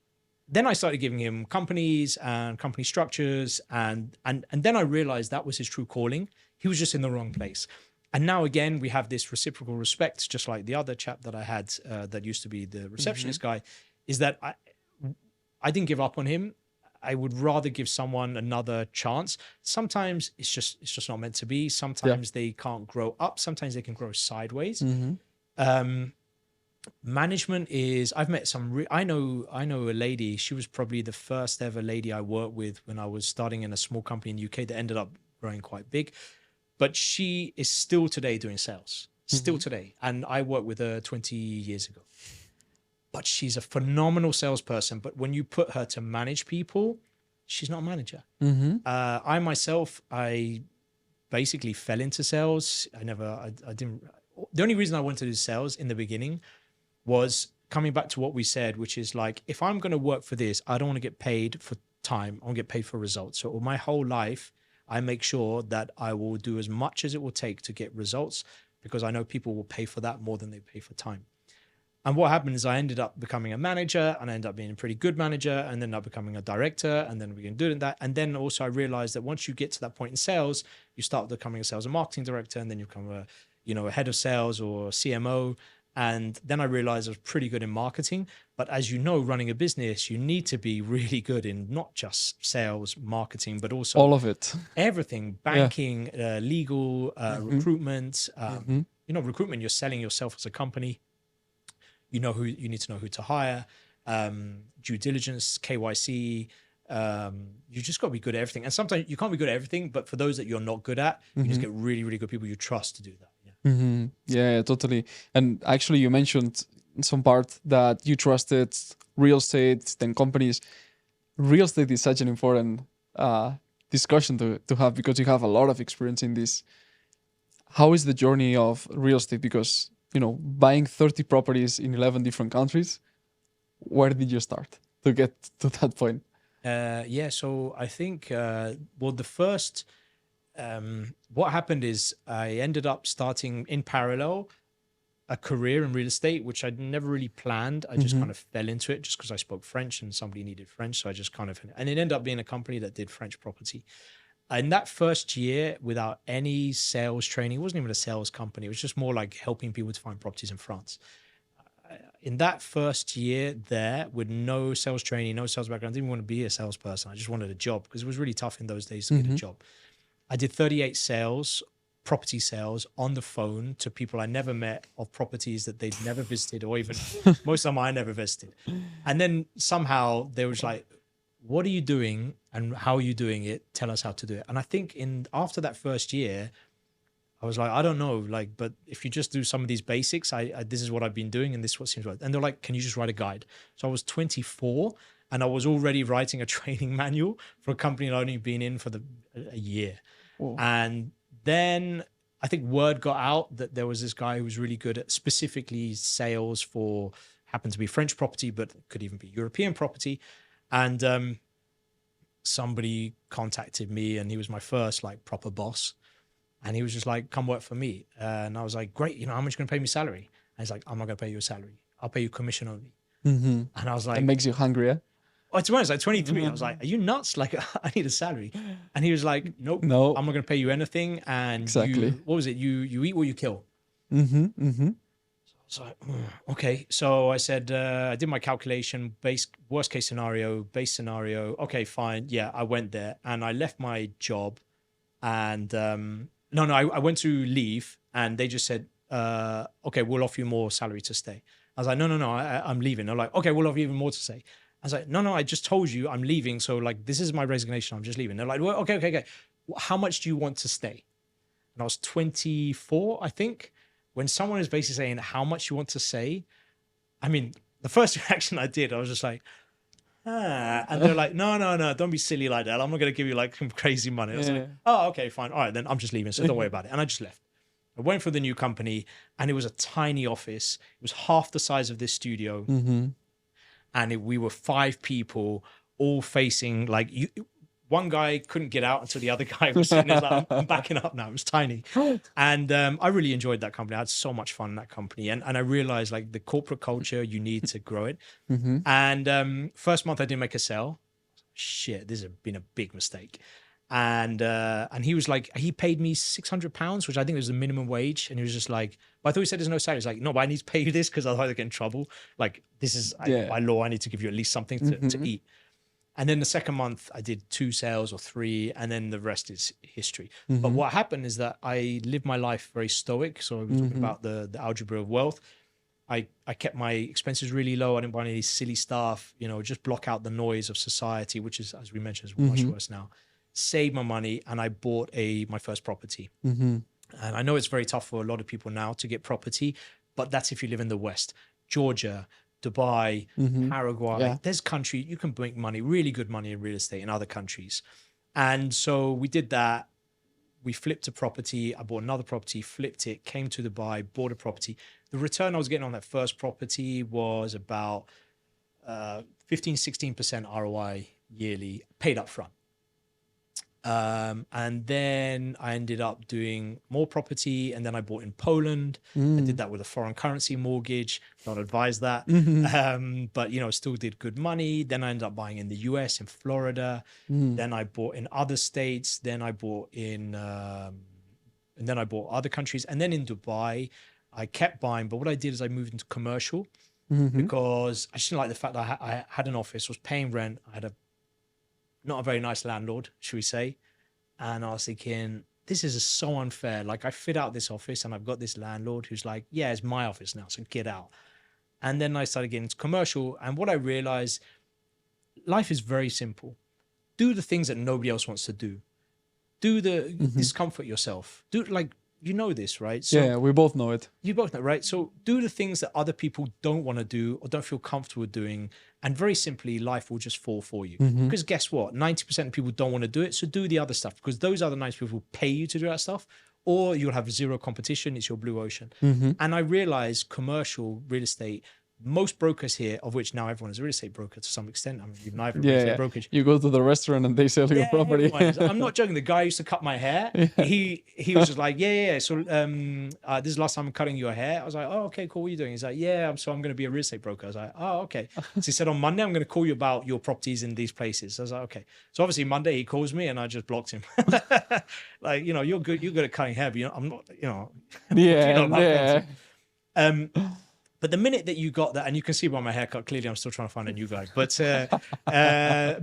[SPEAKER 1] then I started giving him companies and company structures. And then I realized that was his true calling. He was just in the wrong place. And now, again, we have this reciprocal respect, just like the other chap that I had that used to be the receptionist guy, is that I didn't give up on him. I would rather give someone another chance. Sometimes it's just not meant to be. Sometimes they can't grow up. Sometimes they can grow sideways. Management is, I've met I know a lady, she was probably the first ever lady I worked with when I was starting in a small company in the UK that ended up growing quite big. but she is still today doing sales, still today. And I worked with her 20 years ago. But she's a phenomenal salesperson. But when you put her to manage people, she's not a manager. I myself, I basically fell into sales. I didn't. The only reason I wanted to do sales in the beginning was coming back to what we said, which is like, if I'm going to work for this, I don't want to get paid for time. I want to get paid for results. So my whole life, I make sure that I will do as much as it will take to get results, because I know people will pay for that more than they pay for time. And what happened is I ended up becoming a manager, and I ended up being a pretty good manager, and then up becoming a director, and then we can do that. And then also I realized that once you get to that point in sales, you start becoming a sales and marketing director, and then you become a head of sales or CMO. And then I realized I was pretty good in marketing. But as you know, running a business, you need to be really good in not just sales, marketing, but also
[SPEAKER 2] all of it,
[SPEAKER 1] everything, banking, legal, recruitment. Recruitment, you're selling yourself as a company. You need to know who to hire, due diligence, KYC. You just got to be good at everything. And sometimes you can't be good at everything, but for those that you're not good at, you just get really, really good people you trust to do that.
[SPEAKER 2] Yeah, totally. And actually, you mentioned in some part that you trusted real estate, then companies. Real estate is such an important discussion to have, because you have a lot of experience in this. How is the journey of real estate? Because, buying 30 properties in 11 different countries, where did you start to get to that point?
[SPEAKER 1] So I think, the first... what happened is I ended up starting in parallel a career in real estate, which I'd never really planned. I just kind of fell into it just because I spoke French and somebody needed French. So I just and it ended up being a company that did French property. In that first year, without any sales training, it wasn't even a sales company. It was just more like helping people to find properties in France. In that first year there, with no sales training, no sales background, I didn't want to be a salesperson. I just wanted a job, because it was really tough in those days to get a job. I did 38 sales, property sales, on the phone to people I never met, of properties that they'd never visited, or even most of them I never visited. And then somehow they was like, what are you doing and how are you doing it? Tell us how to do it. And I think after that first year, I was like, I don't know, but if you just do some of these basics, this is what I've been doing and this is what seems right. And they're like, can you just write a guide? So I was 24 and I was already writing a training manual for a company I'd only been in for a year. Whoa. And then I think word got out that there was this guy who was really good at specifically sales for, happened to be French property, but could even be European property. And somebody contacted me, and he was my first proper boss. And he was just like, come work for me. And I was like, great, how much are you going to pay me salary? And he's like, I'm not going to pay you a salary. I'll pay you commission only. And I was like,
[SPEAKER 2] it makes you hungry, yeah?
[SPEAKER 1] Oh, to be honest, 23. I was like, are you nuts? I need a salary. And he was like, nope,
[SPEAKER 2] no,
[SPEAKER 1] I'm not going to pay you anything. And
[SPEAKER 2] exactly.
[SPEAKER 1] What was it? You eat what you kill. So I was like, okay. So I said, I did my calculation, worst case scenario, base scenario. Okay, fine. Yeah, I went there and I left my job. And I went to leave, and they just said, okay, we'll offer you more salary to stay. I was like, no, I'm leaving. They're like, okay, we'll offer you even more to stay. I was like, no, I just told you I'm leaving. So this is my resignation. I'm just leaving. They're like, well, okay. How much do you want to stay? And I was 24, I think. When someone is basically saying how much you want to say, I mean, the first reaction I did, I was just like, and they're like, no, don't be silly like that. I'm not going to give you some crazy money. I was like, oh, okay, fine. All right, then I'm just leaving. So don't worry about it. And I just left. I went for the new company, and it was a tiny office. It was half the size of this studio. And we were 5 people all facing one guy couldn't get out until the other guy was sitting there like, I'm backing up now. It was tiny. And I really enjoyed that company. I had so much fun in that company. And I realized the corporate culture, you need to grow it. And first month I didn't make a sale. Shit, this has been a big mistake. And he was like, he paid me £600, which I think was the minimum wage. And he was just like, but I thought he said there's no salary. He's like, no, but I need to pay you this because otherwise I get in trouble. This is by law, I need to give you at least something to eat. And then the second month I did 2 sales or 3, and then the rest is history. But what happened is that I lived my life very stoic. So we were talking about the algebra of wealth. I kept my expenses really low. I didn't buy any silly stuff, just block out the noise of society, which is, as we mentioned, is much worse now. saved my money, and I bought my first property. And I know it's very tough for a lot of people now to get property, but that's if you live in the West. Georgia, Dubai, Paraguay,
[SPEAKER 2] Yeah.
[SPEAKER 1] there's country you can make money, really good money in real estate in other countries. And so we did that. We flipped a property. I bought another property, flipped it, came to Dubai, bought a property. The return I was getting on that first property was about 15-16% ROI yearly, paid up front. And then I ended up doing more property, and then I bought in Poland. I did that with a foreign currency mortgage. Not advised that, but still did good money. Then I ended up buying in the US, in Florida. Then I bought in other states. Then I bought in, and then I bought other countries. And then in Dubai, I kept buying. But what I did is I moved into commercial because I just didn't like the fact that I had an office, was paying rent. I had not a very nice landlord, should we say. And I was thinking, this is so unfair. Like, I fit out this office and I've got this landlord who's like, yeah, it's my office now, so get out. And then I started getting into commercial. And what I realized, life is very simple. Do the things that nobody else wants to do. Do the discomfort yourself. Do this, right? So
[SPEAKER 2] yeah, we both know it.
[SPEAKER 1] you both know, right? So do the things that other people don't want to do or don't feel comfortable doing. And very simply, life will just fall for you. Because guess what? 90% of people don't want to do it. So do the other stuff, because those other 90 people will pay you to do that stuff, or you'll have zero competition. It's your blue ocean. And I realized commercial real estate, most brokers here, of which now everyone is a real estate broker to some extent. I mean, even I have a real estate brokerage.
[SPEAKER 2] You go to the restaurant and they sell your property.
[SPEAKER 1] I'm not joking. The guy who used to cut my hair. He was just like, yeah. So this is the last time I'm cutting your hair. I was like, oh, okay, cool. What are you doing? He's like, yeah, I'm going to be a real estate broker. I was like, oh, okay. So he said, on Monday, I'm going to call you about your properties in these places. I was like, okay. So obviously Monday he calls me and I just blocked him. Like, you're good at cutting hair, but I'm not,
[SPEAKER 2] Yeah.
[SPEAKER 1] But the minute that you got that, and you can see by my haircut, clearly I'm still trying to find a new guy. But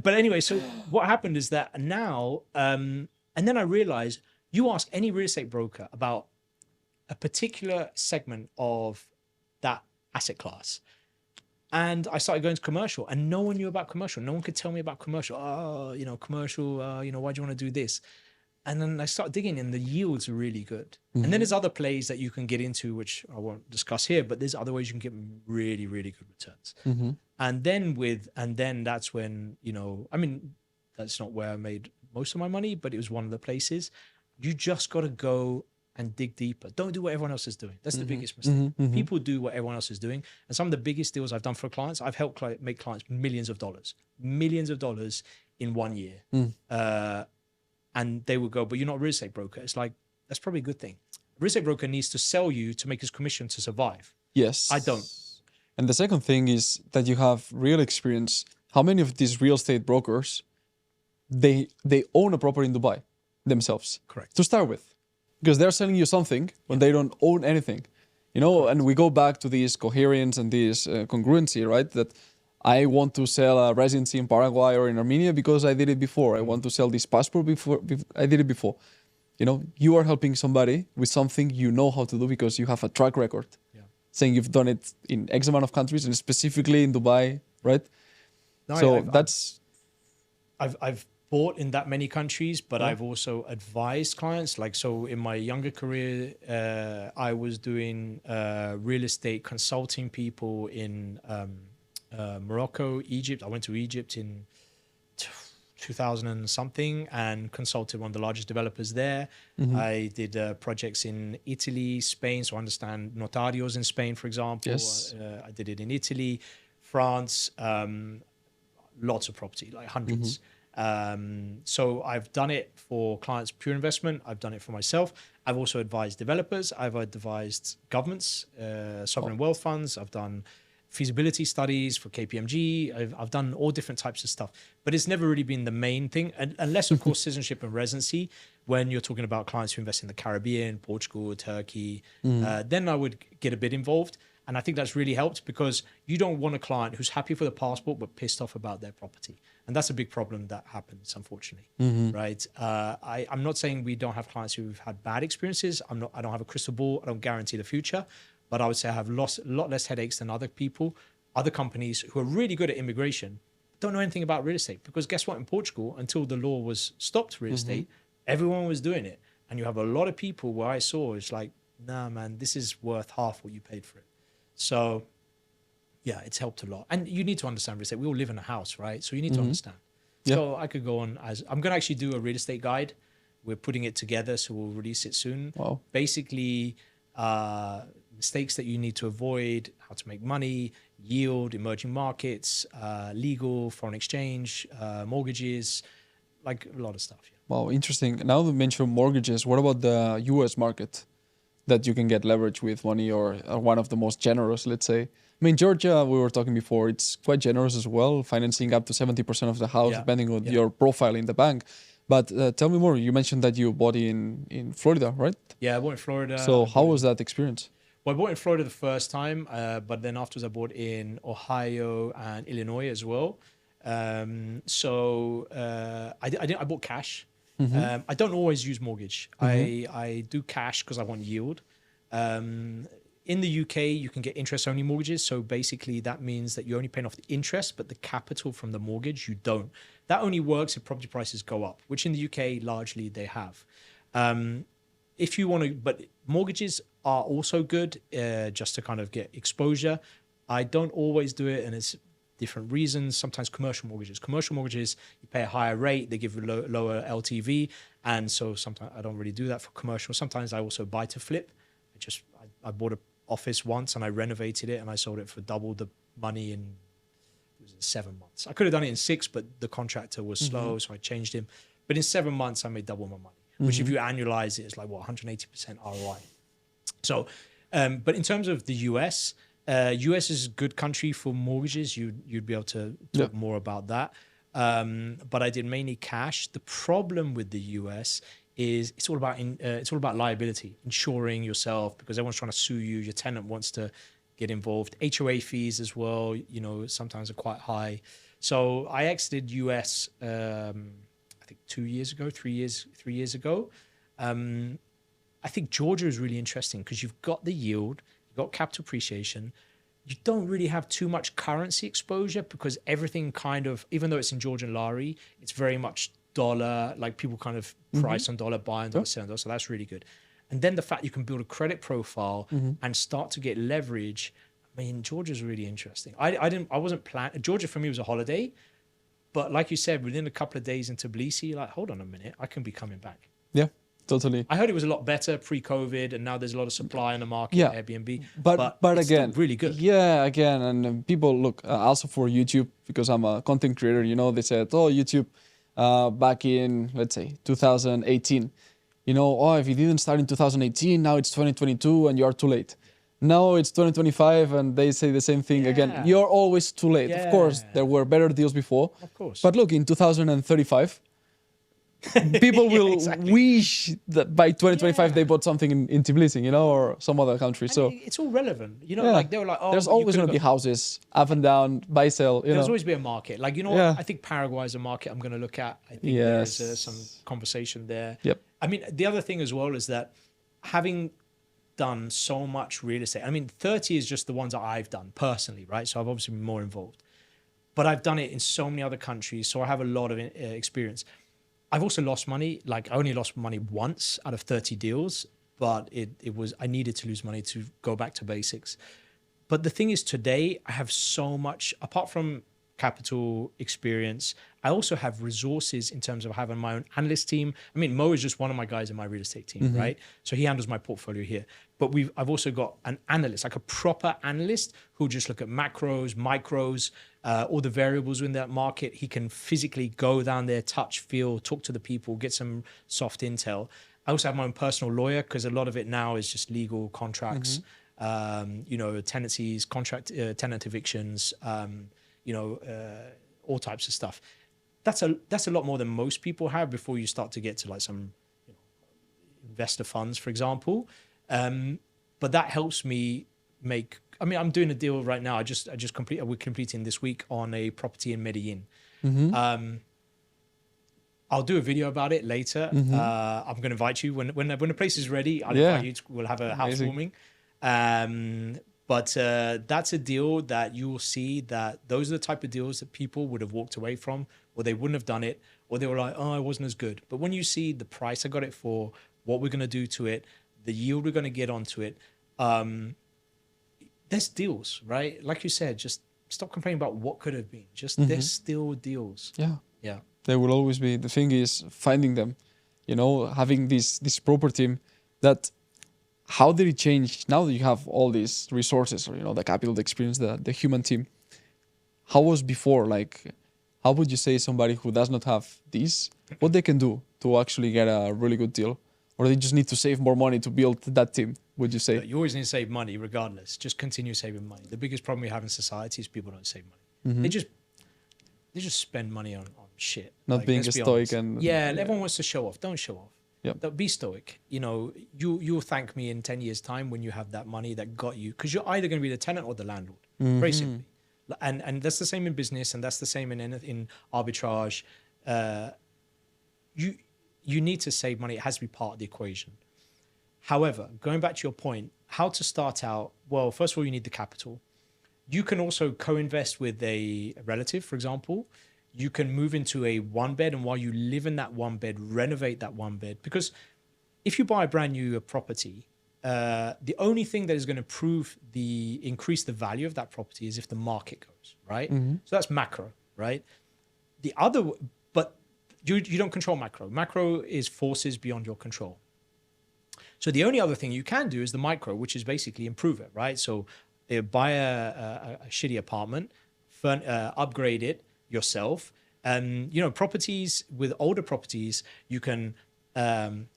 [SPEAKER 1] anyway, so what happened is that now, and then I realized, you ask any real estate broker about a particular segment of that asset class. And I started going to commercial, and no one knew about commercial. No one could tell me about commercial. Oh, commercial, why do you want to do this? And then I start digging, and the yields are really good. And then there's other plays that you can get into, which I won't discuss here, but there's other ways you can get really, really good returns. And then that's when, I mean, that's not where I made most of my money, but it was one of the places. You just got to go and dig deeper. Don't do what everyone else is doing. That's the biggest mistake. People do what everyone else is doing. And some of the biggest deals I've done for clients, I've helped make clients millions of dollars in 1 year. And they would go, but you're not a real estate broker. It's like, that's probably a good thing. A real estate broker needs to sell you to make his commission to survive.
[SPEAKER 2] Yes.
[SPEAKER 1] I don't.
[SPEAKER 2] And the second thing is that you have real experience. How many of these real estate brokers, they own a property in Dubai themselves?
[SPEAKER 1] Correct.
[SPEAKER 2] To start with. Because they're selling you something when they don't own anything. And we go back to this coherence and this congruency, right? That I want to sell a residency in Paraguay or in Armenia because I did it before. I want to sell this passport before I did it before. You are helping somebody with something you know how to do because you have a track record. Yeah. Saying you've done it in X amount of countries and specifically in Dubai, right?
[SPEAKER 1] No,
[SPEAKER 2] so
[SPEAKER 1] I've bought in that many countries, but I've also advised clients. Like, so in my younger career, I was doing real estate consulting people in Morocco, Egypt. I went to Egypt in 2000 and something and consulted one of the largest developers there. I did projects in Italy, Spain, so I understand notarios in Spain, for example.
[SPEAKER 2] Yes.
[SPEAKER 1] I did it in Italy, France, lots of property, like hundreds. So I've done it for clients, pure investment. I've done it for myself. I've also advised developers. I've advised governments, sovereign wealth funds. I've done feasibility studies for KPMG. I've done all different types of stuff, but it's never really been the main thing, unless of course Citizenship and Residency, when you're talking about clients who invest in the Caribbean, Portugal, Turkey, then I would get a bit involved. And I think that's really helped, because you don't want a client who's happy for the passport but pissed off about their property. And that's a big problem that happens, unfortunately, right? I'm not saying we don't have clients who've had bad experiences. I don't have a crystal ball. I don't guarantee the future. But I would say I have a lot less headaches than other people, other companies who are really good at immigration, don't know anything about real estate, because guess what? In Portugal, until the law was stopped real estate, everyone was doing it. And you have a lot of people where I saw it's like, nah, man, this is worth half what you paid for it. So yeah, it's helped a lot. And you need to understand real estate. We all live in a house, right? So you need to understand.
[SPEAKER 2] Yeah.
[SPEAKER 1] So I could go on as I'm going to actually do a real estate guide. We're putting it together, so we'll release it soon.
[SPEAKER 2] Wow.
[SPEAKER 1] Basically, mistakes that you need to avoid, how to make money, yield, emerging markets, legal, foreign exchange, mortgages, like a lot of stuff. Yeah.
[SPEAKER 2] Wow, interesting. Now you mentioned mortgages. What about the US market that you can get leverage with money, or one of the most generous, let's say? I mean, Georgia, we were talking before, it's quite generous as well, financing up to 70% of the house,
[SPEAKER 1] Yeah.
[SPEAKER 2] depending on
[SPEAKER 1] Yeah.
[SPEAKER 2] your profile in the bank. But tell me more. You mentioned that you bought in Florida, right?
[SPEAKER 1] Yeah, I bought in Florida.
[SPEAKER 2] So how was that experience?
[SPEAKER 1] Well, I bought in Florida the first time, but then afterwards I bought in Ohio and Illinois as well. I bought cash. I don't always use mortgage. I do cash because I want yield. In the UK, you can get interest-only mortgages. So basically, that means that you're only paying off the interest, but the capital from the mortgage, you don't. That only works if property prices go up, which in the UK, largely they have. If you want to, but mortgages are also good just to kind of get exposure. I don't always do it, and it's different reasons. Sometimes commercial mortgages, you pay a higher rate, they give you lower LTV. And so sometimes I don't really do that for commercial. Sometimes I also buy to flip. I bought an office once and I renovated it and I sold it for double the money in 7 months. I could have done it in 6, but the contractor was slow, so I changed him. But in 7 months, I made double my money, which if you annualize it, it's like, what, 180% ROI. So, but in terms of the US, US is a good country for mortgages. You'd be able to talk more about that. But I did mainly cash. The problem with the US is it's all about liability, insuring yourself, because everyone's trying to sue you. Your tenant wants to get involved. HOA fees as well, sometimes are quite high. So I exited US, I think 3 years ago. I think Georgia is really interesting because you've got the yield, you've got capital appreciation. You don't really have too much currency exposure because everything kind of, even though it's in Georgian lari, it's very much dollar, like people kind of price on dollar, buy on dollar, sell on dollar. So that's really good. And then the fact you can build a credit profile and start to get leverage. I mean, Georgia's really interesting. I wasn't planning. Georgia for me was a holiday, but like you said, within a couple of days in Tbilisi, you're like, hold on a minute, I can be coming back.
[SPEAKER 2] Yeah, totally.
[SPEAKER 1] I heard it was a lot better pre-COVID, and now there's a lot of supply in the market.
[SPEAKER 2] Yeah,
[SPEAKER 1] Airbnb,
[SPEAKER 2] but
[SPEAKER 1] it's
[SPEAKER 2] again,
[SPEAKER 1] still really good.
[SPEAKER 2] Yeah, again, and people look also for YouTube, because I'm a content creator. They said, oh, YouTube, back in, let's say 2018, if you didn't start in 2018, now it's 2022 and you're too late. Now it's 2025 and they say the same thing again. You're always too late. Of course, there were better deals before.
[SPEAKER 1] Of course.
[SPEAKER 2] But look, in 2035, people will wish that by 2025 they bought something in Tbilisi, or some other country. So
[SPEAKER 1] it's all relevant. Like they were like, oh,
[SPEAKER 2] there's always going to be houses up and down, buy, sell.
[SPEAKER 1] There's always be a market. Like, I think Paraguay is a market I'm going to look at. I think there's some conversation there.
[SPEAKER 2] Yep.
[SPEAKER 1] I mean, the other thing as well is that having done so much real estate, 30 is just the ones that I've done personally, right? So I've obviously been more involved, but I've done it in so many other countries. So I have a lot of experience. I've also lost money. Like, I only lost money once out of 30 deals, but I needed to lose money to go back to basics. But the thing is, today I have so much, apart from capital experience, I also have resources in terms of having my own analyst team. Mo is just one of my guys in my real estate team, right? So he handles my portfolio here. But I've also got an analyst, like a proper analyst, who just look at macros, micros, all the variables in that market. He can physically go down there, touch, feel, talk to the people, get some soft intel. I also have my own personal lawyer, because a lot of it now is just legal contracts, tenancies, tenant evictions, all types of stuff. That's a lot more than most people have before you start to get to like some investor funds, for example. But that helps me make. I'm doing a deal right now. We're completing this week on a property in Medellin. I'll do a video about it later. I'm going to invite you when the place is ready. I'll invite you. We'll have a housewarming. But that's a deal that you will see that those are the type of deals that people would have walked away from, or they wouldn't have done it, or they were like, oh, it wasn't as good. But when you see the price I got it for, what we're going to do to it, the yield we're going to get onto it, there's deals, right? Like you said, just stop complaining about what could have been. Just there's still deals.
[SPEAKER 2] Yeah.
[SPEAKER 1] Yeah.
[SPEAKER 2] There will always be. The thing is finding them, having this proper team that, how did it change now that you have all these resources, or the capital, the experience, the human team? How was before? Like, how would you say somebody who does not have these, what they can do to actually get a really good deal? Or they just need to save more money to build that team, would you say?
[SPEAKER 1] You always need to save money regardless. Just continue saving money. The biggest problem we have in society is people don't save money. They just spend money on shit.
[SPEAKER 2] Not being a
[SPEAKER 1] let's be
[SPEAKER 2] stoic
[SPEAKER 1] honest.
[SPEAKER 2] and
[SPEAKER 1] everyone wants to show off. Don't show off.
[SPEAKER 2] Yep.
[SPEAKER 1] Be stoic. You'll thank me in 10 years' time when you have that money that got you, because you're either going to be the tenant or the landlord. Very simply. And that's the same in business, and that's the same in arbitrage. You need to save money. It has to be part of the equation. However, going back to your point, how to start out? Well, first of all, you need the capital. You can also co-invest with a relative, for example. You can move into a one bed, and while you live in that one bed, renovate that one bed. Because if you buy a brand new property, the only thing that is going to increase the value of that property is if the market goes, right? So that's macro, right? But you don't control macro. Macro is forces beyond your control. So the only other thing you can do is the micro, which is basically improve it, right? So buy a shitty apartment, upgrade it yourself. Properties with older properties, you can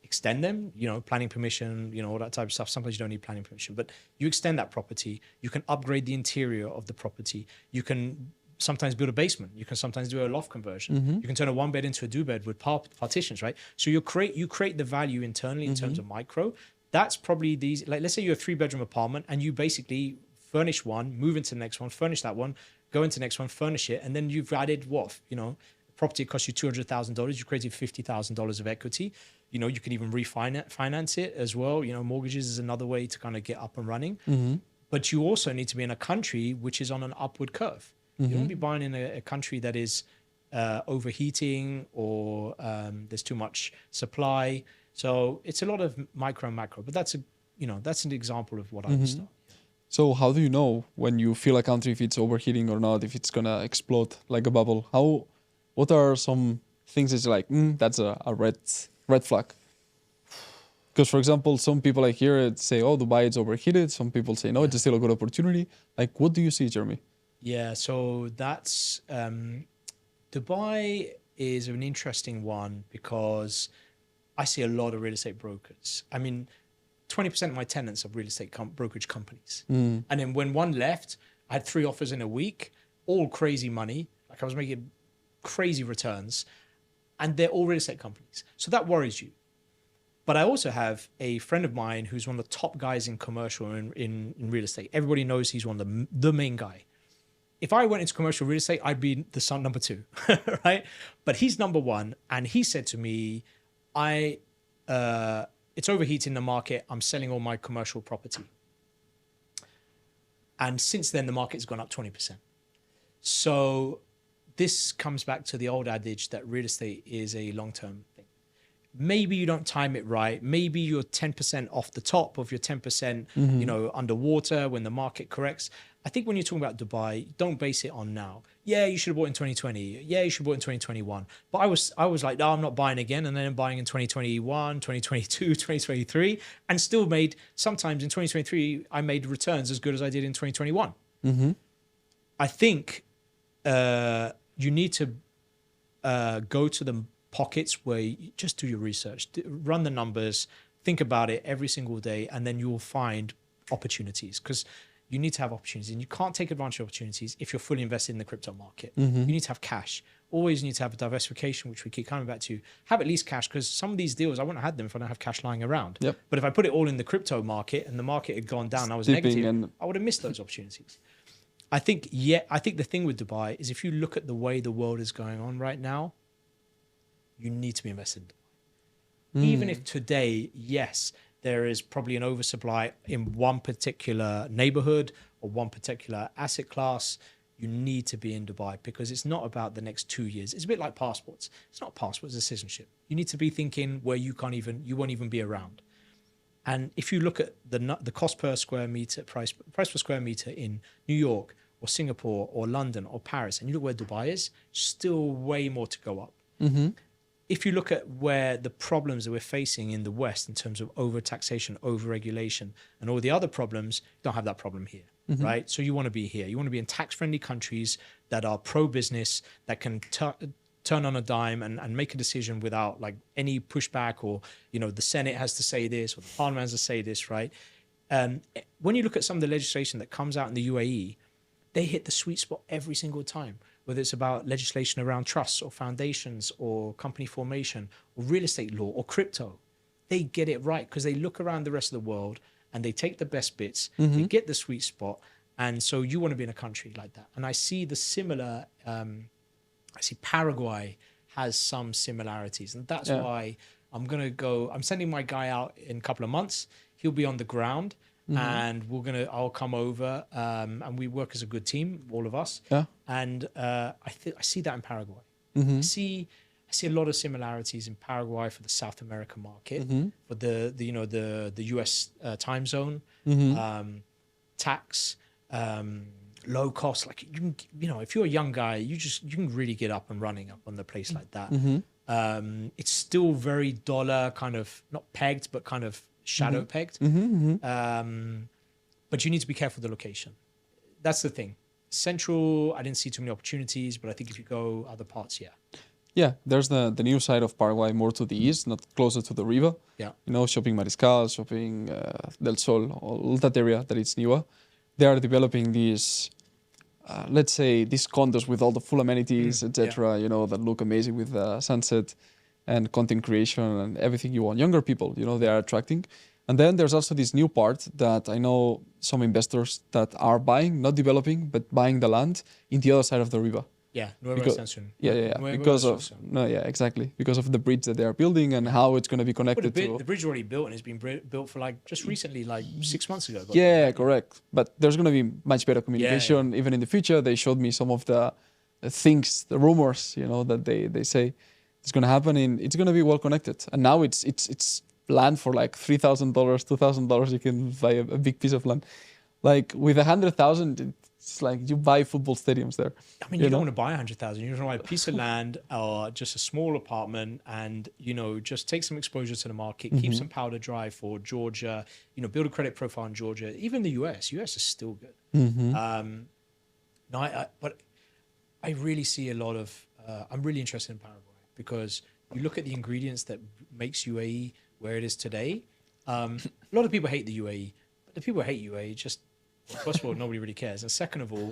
[SPEAKER 1] extend them, planning permission, all that type of stuff. Sometimes you don't need planning permission, but you extend that property. You can upgrade the interior of the property. You can sometimes build a basement. You can sometimes do a loft conversion. You can turn a one bed into a two bed with partitions, right? So you create the value internally in terms of micro. That's probably these, like, let's say you're a 3-bedroom apartment and you basically furnish one, move into the next one, furnish that one, go into the next one, furnish it. And then you've added property costs you $200,000. You created $50,000 of equity. You can even refinance it as well. Mortgages is another way to kind of get up and running. But you also need to be in a country which is on an upward curve. You don't want to be buying in a country that is overheating or there's too much supply. So it's a lot of micro and macro, but that's an example of what I would start.
[SPEAKER 2] So how do you know when you feel a country if it's overheating or not, if it's gonna explode like a bubble? What are some things that you're like, that's a red flag? Because, for example, some people I hear say, oh, Dubai is overheated. Some people say, no, it's still a good opportunity. Like, what do you see, Jeremy?
[SPEAKER 1] Yeah, so that's Dubai is an interesting one because I see a lot of real estate brokers. I mean, 20% of my tenants are real estate brokerage companies. And then when one left, I had 3 offers in a week, all crazy money. Like, I was making crazy returns, and they're all real estate companies. So that worries you. But I also have a friend of mine who's one of the top guys in commercial in real estate. Everybody knows he's one of the main guy. If I went into commercial real estate, I'd be the son number 2, right? But he's number 1, and he said to me, it's overheating the market. I'm selling all my commercial property. And since then, the market's gone up 20%. So this comes back to the old adage that real estate is a long-term thing. Maybe you don't time it right. Maybe you're 10% off the top of your 10%, underwater when the market corrects. I think when you're talking about Dubai, don't base it on now. Yeah, you should have bought in 2020. Yeah, you should have bought in 2021. But I was like, no, I'm not buying again. And then I'm buying in 2021, 2022, 2023, and still sometimes in 2023, I made returns as good as I did in 2021. I think you need to go to the pockets where you just do your research, run the numbers, think about it every single day, and then you will find opportunities, because you need to have opportunities, and you can't take advantage of opportunities if you're fully invested in the crypto market. You need to have cash. Always need to have a diversification, which we keep coming back to. Have at least cash, because some of these deals, I wouldn't have had them if I don't have cash lying around. But if I put it all in the crypto market and the market had gone down, I was negative, I would have missed those opportunities. I think the thing with Dubai is if you look at the way the world is going on right now, you need to be invested in Dubai. Even if today, yes, there is probably an oversupply in one particular neighborhood or one particular asset class, you need to be in Dubai, because it's not about the next 2 years. It's a bit like passports. It's not passports, it's citizenship. You need to be thinking where you won't even be around. And if you look at the cost per square meter, price per square meter in New York or Singapore or London or Paris, and you look where Dubai is, still way more to go up. If you look at where the problems that we're facing in the West in terms of over-taxation, over-regulation, and all the other problems, you don't have that problem here, right? So you want to be here. You want to be in tax-friendly countries that are pro-business, that can turn on a dime and make a decision without like any pushback, or, you know, the Senate has to say this or the Parliament has to say this, right? When you look at some of the legislation that comes out in the UAE, they hit the sweet spot every single time, whether it's about legislation around trusts or foundations or company formation or real estate law or crypto. They get it right because they look around the rest of the world and they take the best bits, they get the sweet spot. And so you want to be in a country like that. And I see the similar, I see Paraguay has some similarities. And that's why I'm sending my guy out in a couple of months. He'll be on the ground. And I'll come over, and we work as a good team, all of us. And I see that in Paraguay. I see a lot of similarities in Paraguay for the South American market, for the US time zone, tax, low cost. Like if you're a young guy, you can really get up and running up on the place like that. It's still very dollar kind of not pegged, but kind of shadow pegged. But you need to be careful of the location. That's the thing. Central, I didn't see too many opportunities, but I think if you go other parts,
[SPEAKER 2] Yeah, there's the new side of Paraguay, more to the east, not closer to the river.
[SPEAKER 1] Yeah.
[SPEAKER 2] Shopping Mariscal, shopping Del Sol, all that area that is newer. They are developing these, let's say, these condos with all the full amenities, etc. That look amazing with the sunset and content creation and everything you want. Younger people, they are attracting. And then there's also this new part that I know some investors that are buying, not developing, but buying the land in the other side of the river.
[SPEAKER 1] Yeah, Nueva Extension.
[SPEAKER 2] Exactly. Because of the bridge that they are building and how it's going to be connected to...
[SPEAKER 1] The bridge already built and it's been built for just recently, 6 months ago.
[SPEAKER 2] Correct. But there's going to be much better communication even in the future. They showed me some of the things, the rumors, that they say it's going to happen. It's going to be well connected. And now it's land for like $3,000, $2,000. You can buy a big piece of land. Like with 100,000, it's like you buy football stadiums there.
[SPEAKER 1] I mean, you don't want to buy 100,000. You just want to buy a piece of land or just a small apartment and, just take some exposure to the market, keep some powder dry for Georgia, build a credit profile in Georgia, even the US. US is still good. But I really see a lot of, I'm really interested in Paraguay because you look at the ingredients that makes UAE where it is today. A lot of people hate the UAE, but the people who hate UAE just, first of all, nobody really cares. And second of all,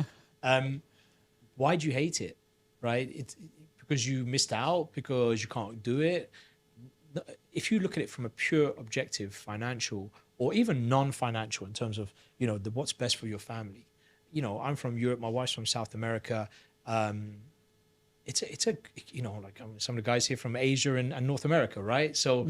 [SPEAKER 1] why do you hate it, right? It's because you missed out, because you can't do it. If you look at it from a pure objective financial or even non-financial in terms of, what's best for your family. I'm from Europe, my wife's from South America. It's some of the guys here from Asia and North America, right? So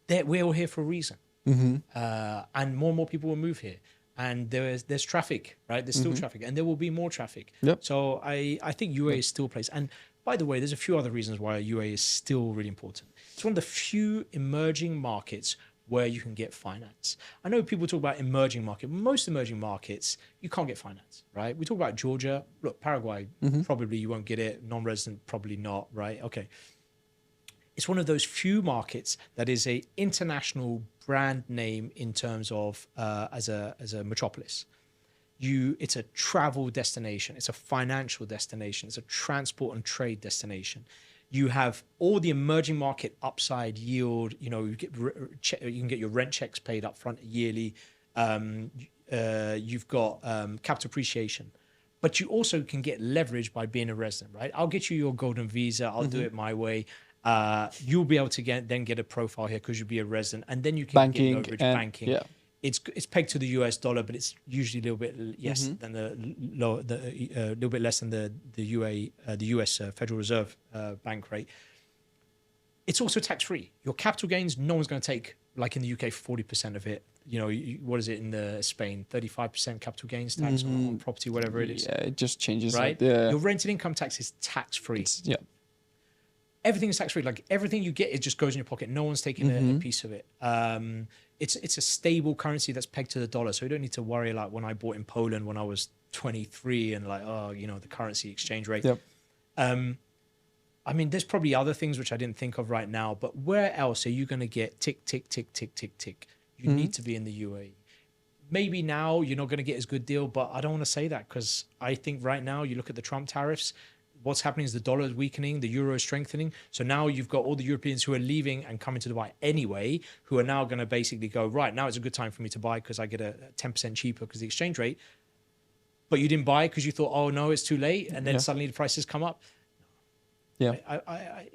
[SPEAKER 1] we're all here for a reason. And more people will move here. And there's traffic, right? There's still traffic, and there will be more traffic.
[SPEAKER 2] Yep.
[SPEAKER 1] So I think UAE is still a place. And by the way, there's a few other reasons why UAE is still really important. It's one of the few emerging markets where you can get finance. I know people talk about emerging market. Most emerging markets, you can't get finance, right? We talk about Georgia. Look, Paraguay, probably you won't get it. Non-resident, probably not, right? Okay. It's one of those few markets that is a international brand name in terms of as a metropolis. It's a travel destination. It's a financial destination. It's a transport and trade destination. You have all the emerging market upside yield. You can get your rent checks paid up front yearly. You've got capital appreciation. But you also can get leverage by being a resident, right? I'll get you your golden visa. I'll do it my way. You'll be able to get a profile here because you'll be a resident, and then you can get leverage banking. Yeah. It's pegged to the US dollar, but it's usually a little bit than a little bit less than the US Federal Reserve bank rate. It's also tax free. Your capital gains, no one's going to take like in the UK, 40% of it. You know, what is it in the Spain? 35% capital gains tax on property, whatever it is.
[SPEAKER 2] Yeah, it just changes.
[SPEAKER 1] Right?
[SPEAKER 2] Yeah,
[SPEAKER 1] Your rented income tax is tax free.
[SPEAKER 2] yeah,
[SPEAKER 1] Everything is tax free. Like everything you get, it just goes in your pocket. No one's taking a piece of it. It's a stable currency that's pegged to the dollar, so you don't need to worry. Like when I bought in Poland when I was 23, and like, oh, you know, the currency exchange rate.
[SPEAKER 2] yep.
[SPEAKER 1] I mean, there's probably other things which I didn't think of right now, but where else are you going to get tick, tick, tick, tick, tick, tick? You need to be in the UAE. Maybe now you're not going to get as good deal, but I don't want to say that because I think right now you look at the Trump tariffs, what's happening is the dollar is weakening, the euro is strengthening. So now you've got all the Europeans who are leaving and coming to Dubai anyway, who are now going to basically go, right, now it's a good time for me to buy because I get a 10% cheaper because the exchange rate. But you didn't buy because you thought, oh no, it's too late. And then suddenly the prices come up.
[SPEAKER 2] Yeah.
[SPEAKER 1] I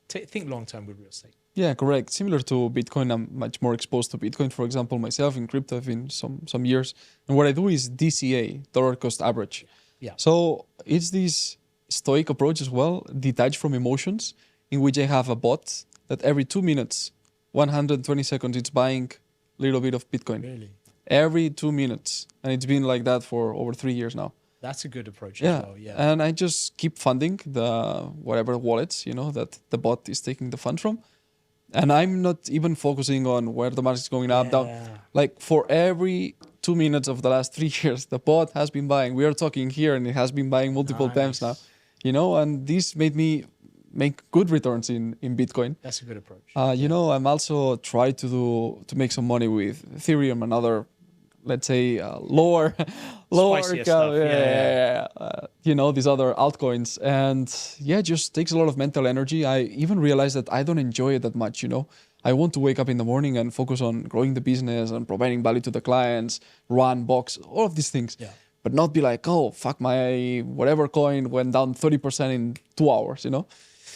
[SPEAKER 1] think long term with real estate.
[SPEAKER 2] Yeah, correct. Similar to Bitcoin, I'm much more exposed to Bitcoin. For example, myself in crypto, I've been some years. And what I do is DCA, dollar cost average.
[SPEAKER 1] Yeah.
[SPEAKER 2] So it's this stoic approach as well, detached from emotions, in which I have a bot that every 2 minutes, 120 seconds, it's buying a little bit of Bitcoin.
[SPEAKER 1] Really?
[SPEAKER 2] Every 2 minutes. And it's been like that for over 3 years now.
[SPEAKER 1] That's a good approach as well. Yeah.
[SPEAKER 2] And I just keep funding the whatever wallets, you know, that the bot is taking the fund from. And I'm not even focusing on where the market is going up, down. Like for every 2 minutes of the last 3 years, the bot has been buying. We are talking here and it has been buying multiple times now, you know, and this made me make good returns in Bitcoin.
[SPEAKER 1] That's a good approach.
[SPEAKER 2] You know, I'm also trying to make some money with Ethereum and other, let's say, lower,
[SPEAKER 1] Spicier stuff.
[SPEAKER 2] you know, these other altcoins. And yeah, it just takes a lot of mental energy. I even realized that I don't enjoy it that much, you know. I want to wake up in the morning and focus on growing the business and providing value to the clients, run, box, all of these things.
[SPEAKER 1] Yeah.
[SPEAKER 2] But not be like, oh, fuck, my whatever coin went down 30% in 2 hours, you know.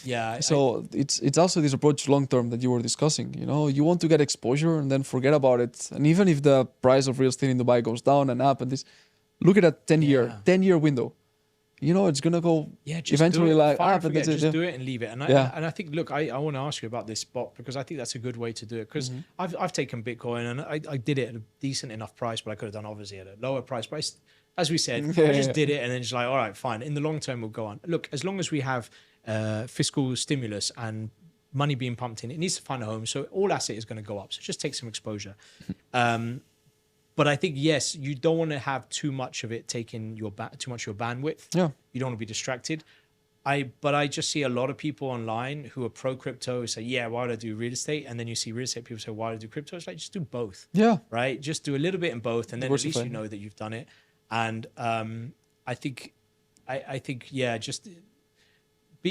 [SPEAKER 1] Yeah.
[SPEAKER 2] So it's also this approach long term that you were discussing. You know, you want to get exposure and then forget about it. And even if the price of real estate in Dubai goes down and up and this, look at a 10-year window. You know, it's gonna go eventually like up and that's it.
[SPEAKER 1] Just do it and leave it. And I think, look, I want to ask you about this spot because I think that's a good way to do it. Because I've taken Bitcoin and I did it at a decent enough price, but I could have done obviously at a lower price. But as we said, I just did it and then just like, all right, fine. In the long term, we'll go on. Look, as long as we have fiscal stimulus and money being pumped in, it needs to find a home. So all asset is going to go up. So just take some exposure. But I think, yes, you don't want to have too much of it taking too much of your bandwidth.
[SPEAKER 2] Yeah.
[SPEAKER 1] You don't want to be distracted. But I just see a lot of people online who are pro crypto say, yeah, why would I do real estate? And then you see real estate people say, why would I do crypto? It's like, just do both.
[SPEAKER 2] Yeah.
[SPEAKER 1] Right? Just do a little bit in both. And then at least you know that you've done it. And I think, yeah, just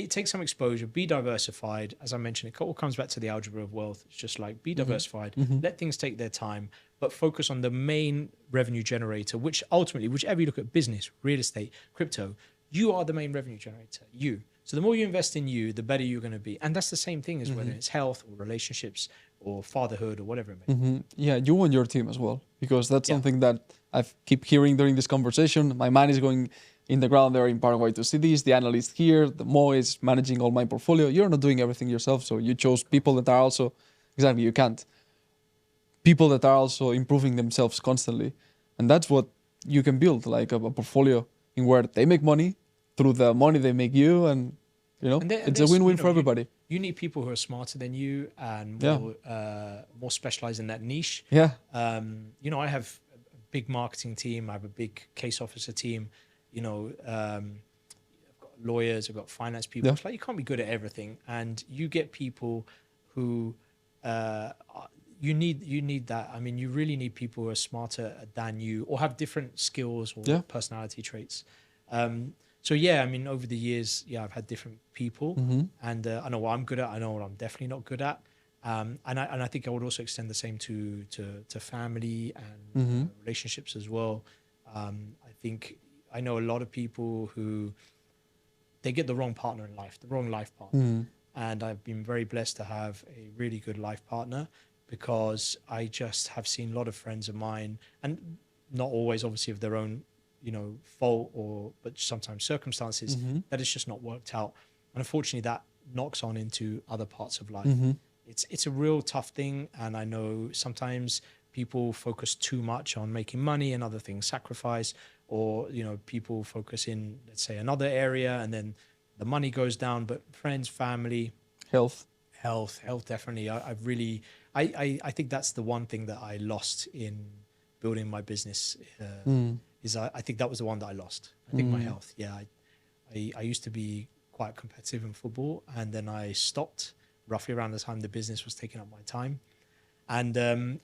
[SPEAKER 1] take some exposure, be diversified. As I mentioned, it all comes back to the algebra of wealth. It's just like be diversified, let things take their time, but focus on the main revenue generator, which ultimately, whichever you look at, business, real estate, crypto, you are the main revenue generator, you. So the more you invest in you, the better you're going to be. And that's the same thing as whether it's health or relationships or fatherhood or whatever it may be.
[SPEAKER 2] Yeah, you want your team as well, because that's something that I keep hearing during this conversation. My mind is going in the ground there in Paraguay to see this. The analyst here, the Mo is managing all my portfolio. You're not doing everything yourself, so you chose people that are also, exactly, you can't. People that are also improving themselves constantly. And that's what you can build, like a portfolio in where they make money through the money they make you, and you know, it's a win-win for everybody.
[SPEAKER 1] You need people who are smarter than you and more specialized in that niche.
[SPEAKER 2] Yeah.
[SPEAKER 1] You know, I have a big marketing team. I have a big case officer team. You know, I've got lawyers, I've got finance people. It's like you can't be good at everything, and you get people who you need that. I mean, you really need people who are smarter than you or have different skills or personality traits. So yeah, I mean, over the years, I've had different people, and I know what I'm good at. I know what I'm definitely not good at. And I think I would also extend the same to family and relationships as well. I think I know a lot of people who they get the wrong partner in life, the wrong life partner. And I've been very blessed to have a really good life partner, because I just have seen a lot of friends of mine, and not always obviously of their own, you know, fault but sometimes circumstances, that it's just not worked out. And unfortunately that knocks on into other parts of life. it's a real tough thing, and I know sometimes people focus too much on making money and other things sacrifice, or people focus in, let's say, another area, and then the money goes down. But friends, family,
[SPEAKER 2] Health.
[SPEAKER 1] health definitely. I've really I think that's the one thing that I lost in building my business. Is I think that was the one that I lost. I think my health. Yeah, I used to be quite competitive in football, and then I stopped roughly around the time the business was taking up my time, and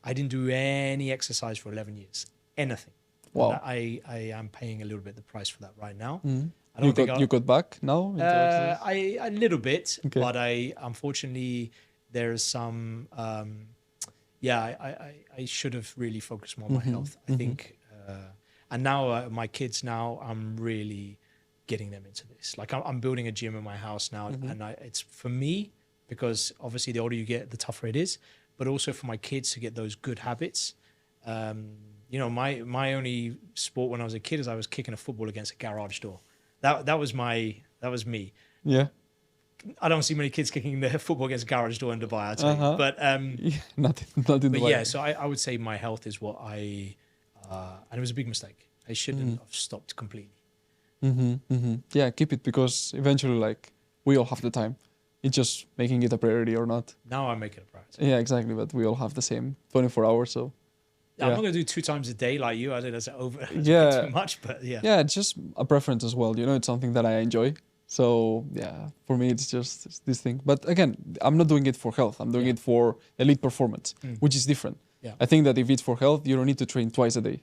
[SPEAKER 1] I didn't do any exercise for 11 years, anything.
[SPEAKER 2] Wow.
[SPEAKER 1] And I am paying a little bit the price for that right now. I
[SPEAKER 2] You
[SPEAKER 1] don't think
[SPEAKER 2] got back now into exercise?
[SPEAKER 1] a little bit,
[SPEAKER 2] Okay.
[SPEAKER 1] but I unfortunately there's some I should have really focused more on my health. I think, and now my kids now I'm really getting them into this. Like I'm building a gym in my house now, and it's for me because obviously the older you get, the tougher it is, but also for my kids to get those good habits. My only sport when I was a kid is I was kicking a football against a garage door. That was me.
[SPEAKER 2] Yeah.
[SPEAKER 1] I don't see many kids kicking the football against a garage door in Dubai, I'll tell you. But
[SPEAKER 2] Yeah, not in the
[SPEAKER 1] but
[SPEAKER 2] way.
[SPEAKER 1] yeah, so I would say my health is what and it was a big mistake. I shouldn't have stopped completely.
[SPEAKER 2] Yeah, keep it, because eventually, like, we all have the time. It's just making it a priority or not.
[SPEAKER 1] Now I make it a priority.
[SPEAKER 2] Yeah, exactly. But we all have the same 24 hours, so
[SPEAKER 1] I'm
[SPEAKER 2] yeah.
[SPEAKER 1] not going to do 2 times a day like you. I think that's over.
[SPEAKER 2] Yeah.
[SPEAKER 1] Too much, but yeah.
[SPEAKER 2] Yeah, it's just a preference as well. It's something that I enjoy. So yeah, for me, it's just this thing. But again, I'm not doing it for health. I'm doing it for elite performance, which is different.
[SPEAKER 1] Yeah.
[SPEAKER 2] I think that if it's for health, you don't need to train twice a day.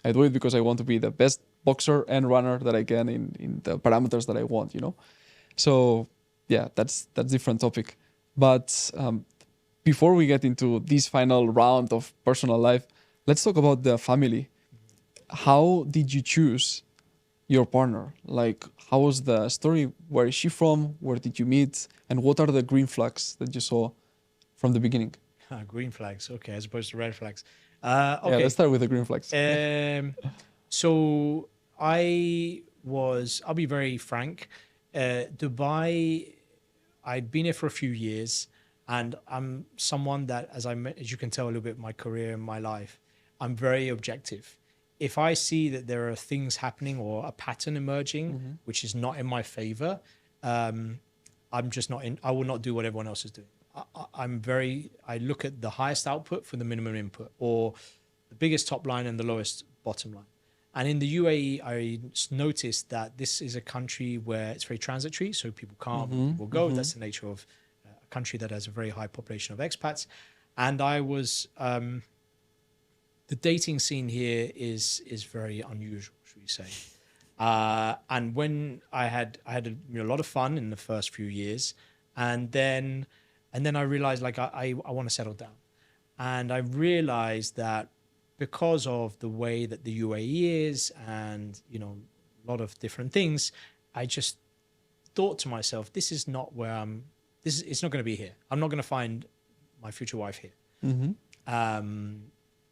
[SPEAKER 2] I do it because I want to be the best boxer and runner that I can in the parameters that I want, So yeah, that's different topic. But before we get into this final round of personal life, let's talk about the family. How did you choose your partner? Like, how was the story? Where is she from? Where did you meet? And what are the green flags that you saw from the beginning?
[SPEAKER 1] Green flags, okay, as opposed to red flags.
[SPEAKER 2] Yeah,
[SPEAKER 1] Okay.
[SPEAKER 2] let's start with the green flags.
[SPEAKER 1] So I'll be very frank. Dubai, I'd been here for a few years, and I'm someone that, as you can tell a little bit, my career and my life, I'm very objective. If I see that there are things happening or a pattern emerging, which is not in my favor, I'm just not in. I will not do what everyone else is doing. I look at the highest output for the minimum input, or the biggest top line and the lowest bottom line. And in the UAE, I noticed that this is a country where it's very transitory. So people come, people go. That's the nature of a country that has a very high population of expats. And I was, the dating scene here is very unusual, should we say. And when I had a lot of fun in the first few years, and then I realized, like, I want to settle down. And I realized that because of the way that the UAE is, and a lot of different things, I just thought to myself, this is not where it's not going to be here. I'm not going to find my future wife here.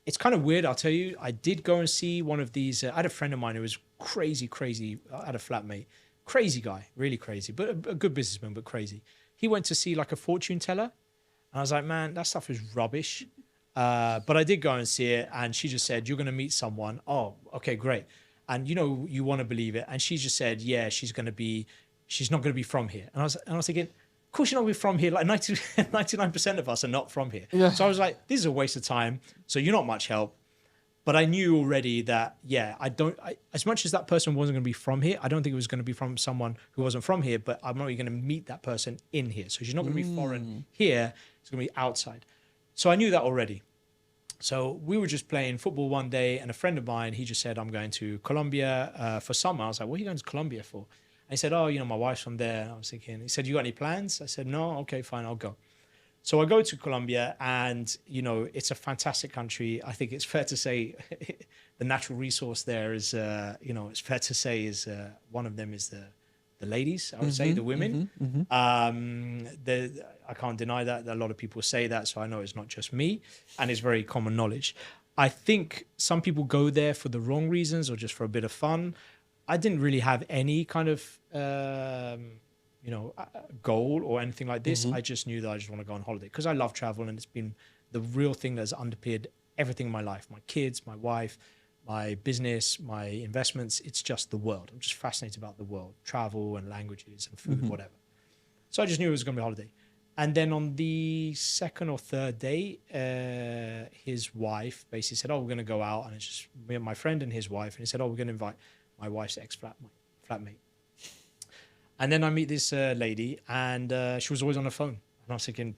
[SPEAKER 1] It's kind of weird, I'll tell you. I did go and see one of these. I had a friend of mine who was crazy. I had a flatmate, crazy guy, really crazy, but a good businessman, but crazy. He went to see like a fortune teller, and I was like, man, that stuff is rubbish. But I did go and see it, and she just said, you're going to meet someone. Oh, okay, great. And you want to believe it. And she just said, yeah, she's not going to be from here. And I was thinking, of course you're not going to be from here. Like 99% of us are not from here.
[SPEAKER 2] Yeah.
[SPEAKER 1] So I was like, this is a waste of time. So you're not much help. But I knew already that, as much as that person wasn't going to be from here, I don't think it was going to be from someone who wasn't from here, but I'm not really going to meet that person in here. So she's not going to be foreign here. It's going to be outside. So I knew that already. So we were just playing football one day, and a friend of mine, he just said, I'm going to Colombia for summer. I was like, what are you going to Colombia for? And he said, oh, my wife's from there. And I was thinking, he said, you got any plans? I said, no. Okay, fine, I'll go. So I go to Colombia, and, it's a fantastic country. I think it's fair to say the natural resource there is, it's fair to say is one of them is the ladies, I would say, the women. I can't deny that. A lot of people say that, so I know it's not just me, and it's very common knowledge. I think some people go there for the wrong reasons or just for a bit of fun. I didn't really have any kind of, goal or anything like this. I just knew that I just want to go on holiday because I love travel, and it's been the real thing that's underpinned everything in my life, my kids, my wife, my business, my investments. It's just the world. I'm just fascinated about the world, travel and languages and food, whatever. So I just knew it was going to be a holiday. And then on the second or third day, his wife basically said, "Oh, we're going to go out." And it's just me and my friend and his wife. And he said, "Oh, we're going to invite my wife's flatmate." And then I meet this lady, and she was always on the phone. And I was thinking,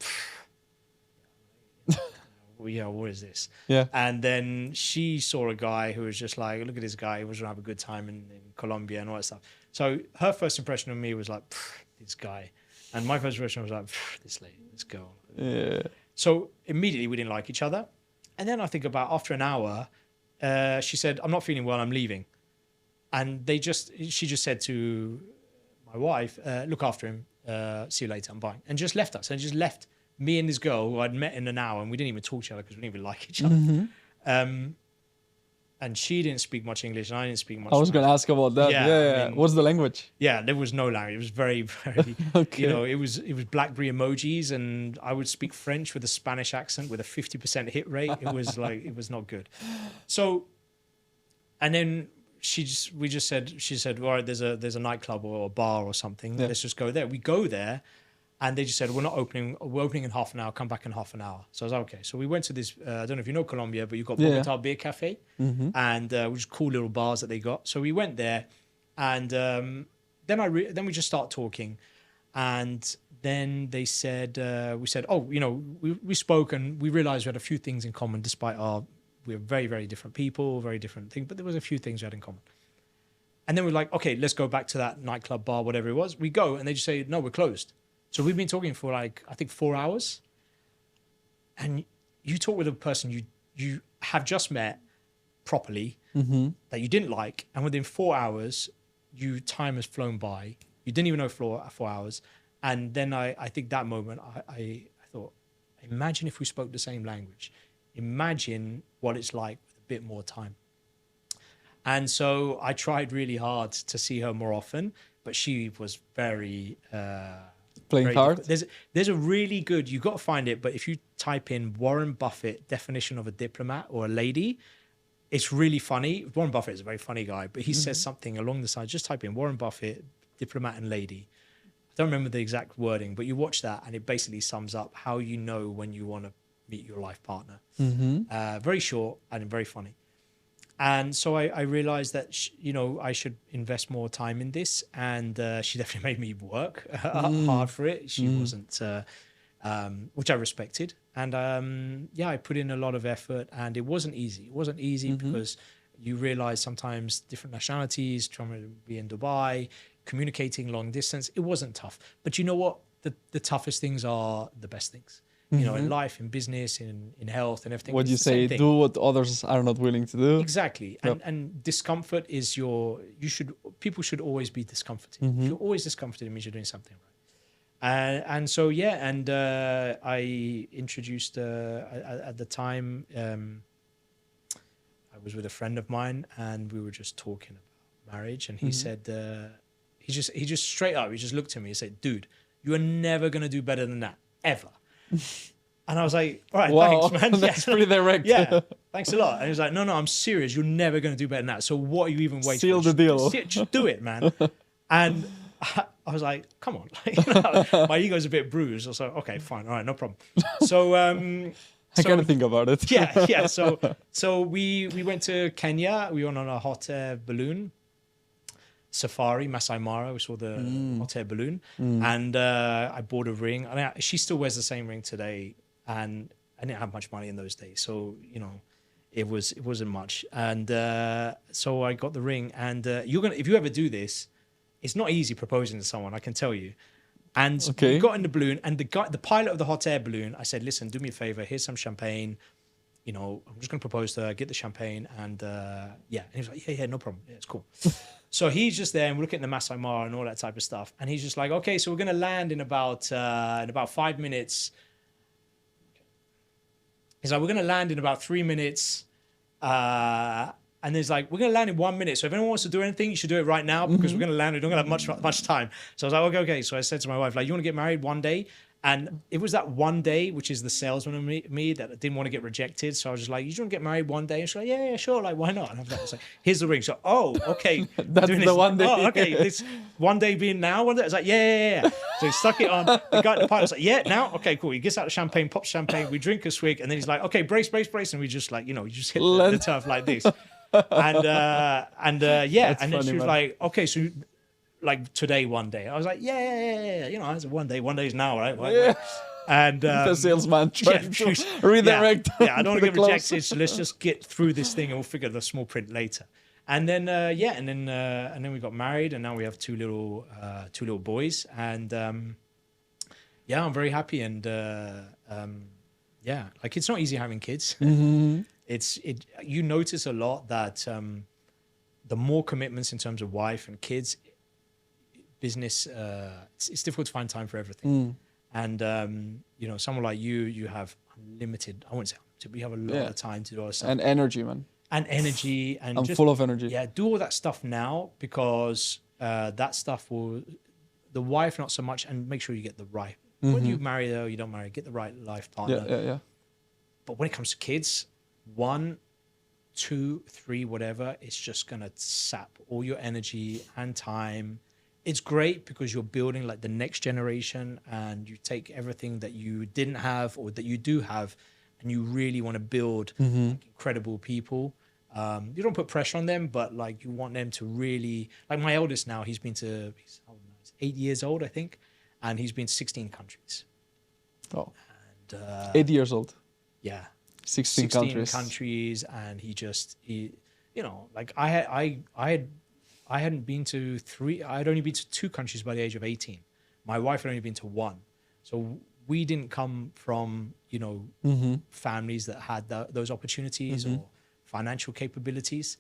[SPEAKER 1] well, yeah, what is this?
[SPEAKER 2] Yeah.
[SPEAKER 1] And then she saw a guy who was just like, look at this guy. He was going to have a good time in Colombia and all that stuff. So her first impression of me was like, this guy. And my first impression was like, this lady, this girl.
[SPEAKER 2] Yeah.
[SPEAKER 1] So immediately we didn't like each other. And then I think about after an hour, she said, "I'm not feeling well, I'm leaving." And she just said to my wife, "Look after him, see you later, I'm buying." And just left us, and just left me and this girl who I'd met in an hour, and we didn't even talk to each other because we didn't even like each other. And she didn't speak much English, and I didn't speak much.
[SPEAKER 2] I was going to ask about that. Yeah.
[SPEAKER 1] I mean,
[SPEAKER 2] What's the language?
[SPEAKER 1] Yeah, there was no language. It was very, very,
[SPEAKER 2] Okay.
[SPEAKER 1] it was BlackBerry emojis, and I would speak French with a Spanish accent with a 50% hit rate. It was like, it was not good. So, and then she said, all right, there's a nightclub or a bar or something.
[SPEAKER 2] Yeah.
[SPEAKER 1] Let's just go there. We go there. And they just said, we're opening in half an hour, come back in half an hour. So I was like, okay. So we went to this, I don't know if you know Colombia, but you've got Bogota Beer Cafe, and which is cool little bars that they got. So we went there, and then we just start talking. And then they said, we said, oh, we spoke, and we realized we had a few things in common, despite we're very, very different people, very different things, but there was a few things we had in common. And then we're like, okay, let's go back to that nightclub, bar, whatever it was. We go, and they just say, no, we're closed. So we've been talking for I think 4 hours, and you talk with a person you have just met properly that you didn't like, and within 4 hours, time has flown by. You didn't even know 4 hours, and then I think that moment I thought, imagine if we spoke the same language, imagine what it's like with a bit more time. And so I tried really hard to see her more often, but she was very.
[SPEAKER 2] Playing hard.
[SPEAKER 1] There's a really good, you got to find it, but if you type in Warren Buffett definition of a diplomat or a lady, it's really funny. Warren Buffett is a very funny guy, but he says something along the side. Just type in Warren Buffett diplomat and lady. I don't remember the exact wording, but you watch that and it basically sums up how you know when you want to meet your life partner. Very short and very funny. And so I realized that, I should invest more time in this. And she definitely made me work hard for it. She wasn't, which I respected. And I put in a lot of effort, and it wasn't easy. It wasn't easy because you realize sometimes different nationalities, trying to be in Dubai, communicating long distance. It wasn't tough. But you know what? The toughest things are the best things. In life, in business, in health, and everything.
[SPEAKER 2] What you say, do what others are not willing to do.
[SPEAKER 1] Exactly.
[SPEAKER 2] Yep.
[SPEAKER 1] And discomfort is people should always be discomforted. If you're always discomforted, it means you're doing something right. I introduced, at the time, I was with a friend of mine, and we were just talking about marriage, and he said, he just straight up, he just looked at me and said, dude, you are never going to do better than that, ever. And I was like, all right,
[SPEAKER 2] wow,
[SPEAKER 1] thanks, man.
[SPEAKER 2] That's pretty direct.
[SPEAKER 1] Yeah, thanks a lot. And he was like, no, I'm serious. You're never going to do better than that. So what are you even waiting
[SPEAKER 2] Seal
[SPEAKER 1] for?
[SPEAKER 2] the deal.
[SPEAKER 1] Just do it, man. And I was like, come on. My ego's a bit bruised. I was like, okay, fine. All right, no problem. So
[SPEAKER 2] I kind of think about it.
[SPEAKER 1] yeah. So we went to Kenya. We went on a hot air balloon safari, Masai Mara. We saw the hot air balloon, and I bought a ring. She still wears the same ring today, and I didn't have much money in those days, so it wasn't much. And so I got the ring. And if you ever do this, it's not easy proposing to someone, I can tell you. And we got in the balloon, and the pilot of the hot air balloon, I said, listen, do me a favor, here's some champagne. I'm just going to propose to her, get the champagne, and and he was like, yeah, no problem. Yeah, it's cool. So he's just there, and we're looking at the Masai Mara and all that type of stuff. And he's just like, okay, so we're going to land in about 5 minutes. He's like, we're going to land in about 3 minutes. And there's like, we're going to land in 1 minute. So if anyone wants to do anything, you should do it right now because we're going to land. We don't have much time. So I was like, okay. So I said to my wife, like, you want to get married one day? And it was that one day, which is the salesman in me that didn't want to get rejected. So I was just like, you just want to get married one day? And she's like, yeah, sure. Like, why not? And I was like, here's the ring. So, oh, okay.
[SPEAKER 2] That's the one day.
[SPEAKER 1] Oh, okay. This one day being now. One day. I was like, yeah. So he stuck it on. The guy at the party was like, yeah, now? Okay, cool. He gets out the champagne, pops champagne. We drink a swig. And then he's like, okay, brace. And we just like, you just hit the turf like this. And yeah. And then she was like, okay, so like today, one day. I was like, yeah. I said one day. One day is now, right?
[SPEAKER 2] Yeah.
[SPEAKER 1] And
[SPEAKER 2] the salesman trying to redirect.
[SPEAKER 1] Yeah, I don't want to get rejected, so let's just get through this thing and we'll figure the small print later. And then and then we got married, and now we have two little boys, and I'm very happy, and like it's not easy having kids.
[SPEAKER 2] Mm-hmm.
[SPEAKER 1] You notice a lot that the more commitments in terms of wife and kids, business, it's difficult to find time for everything. And someone like you have unlimited, I wouldn't say unlimited, but you have a lot of time to do all this stuff.
[SPEAKER 2] And energy, man.
[SPEAKER 1] And energy, and
[SPEAKER 2] I'm full of energy.
[SPEAKER 1] Yeah, do all that stuff now, because that stuff will, the wife not so much, and make sure you get the right. When you marry though, you don't marry, get the right life partner.
[SPEAKER 2] Yeah.
[SPEAKER 1] But when it comes to kids, 1, 2, 3, whatever, it's just gonna sap all your energy and time. It's great because you're building like the next generation, and you take everything that you didn't have or that you do have, and you really want to build like, incredible people. You don't put pressure on them, but like you want them to really, like my eldest now, he's 8 years old, I think, and he's been to 16 countries.
[SPEAKER 2] Oh,
[SPEAKER 1] and
[SPEAKER 2] 8 years old.
[SPEAKER 1] Yeah,
[SPEAKER 2] 16 countries,
[SPEAKER 1] and he like I hadn't been to 3. I had only been to 2 countries by the age of 18. My wife had only been to 1. So we didn't come from, families that had those opportunities or financial capabilities.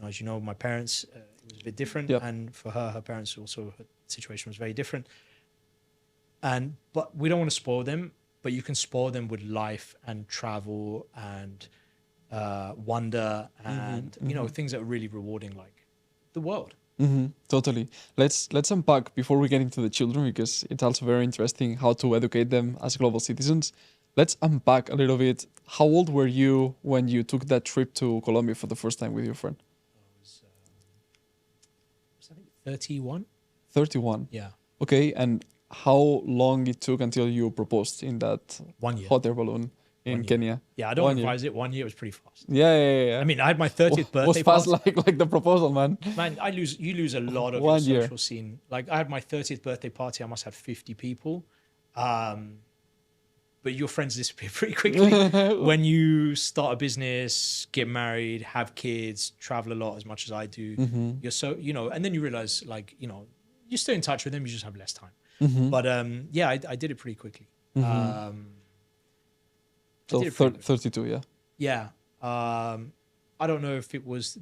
[SPEAKER 1] As you know, my parents, it was a bit different.
[SPEAKER 2] Yep.
[SPEAKER 1] And for her parents also, her situation was very different. But we don't want to spoil them, but you can spoil them with life and travel and wonder and, things that are really rewarding, like the world.
[SPEAKER 2] Totally. Let's unpack before we get into the children, because it's also very interesting how to educate them as global citizens. Let's unpack a little bit. How old were you when you took that trip to Colombia for the first time with your friend?
[SPEAKER 1] I think 31.
[SPEAKER 2] 31.
[SPEAKER 1] Yeah.
[SPEAKER 2] Okay, and how long it took until you proposed in that
[SPEAKER 1] 1 year.
[SPEAKER 2] hot air balloon in Kenya?
[SPEAKER 1] Yeah, I don't want to advise it. 1 year was pretty fast.
[SPEAKER 2] Yeah.
[SPEAKER 1] I mean, I had my 30th birthday.
[SPEAKER 2] Was fast like the proposal, man.
[SPEAKER 1] Man, you lose a lot of
[SPEAKER 2] 1
[SPEAKER 1] your
[SPEAKER 2] year.
[SPEAKER 1] social scene. Like I had my 30th birthday party. I must have 50 people. But your friends disappear pretty quickly when you start a business, get married, have kids, travel a lot as much as I do. You're so, and then you realize like, you're still in touch with them. You just have less time. But I did it pretty quickly.
[SPEAKER 2] So 32, yeah.
[SPEAKER 1] Yeah. I don't know if it was,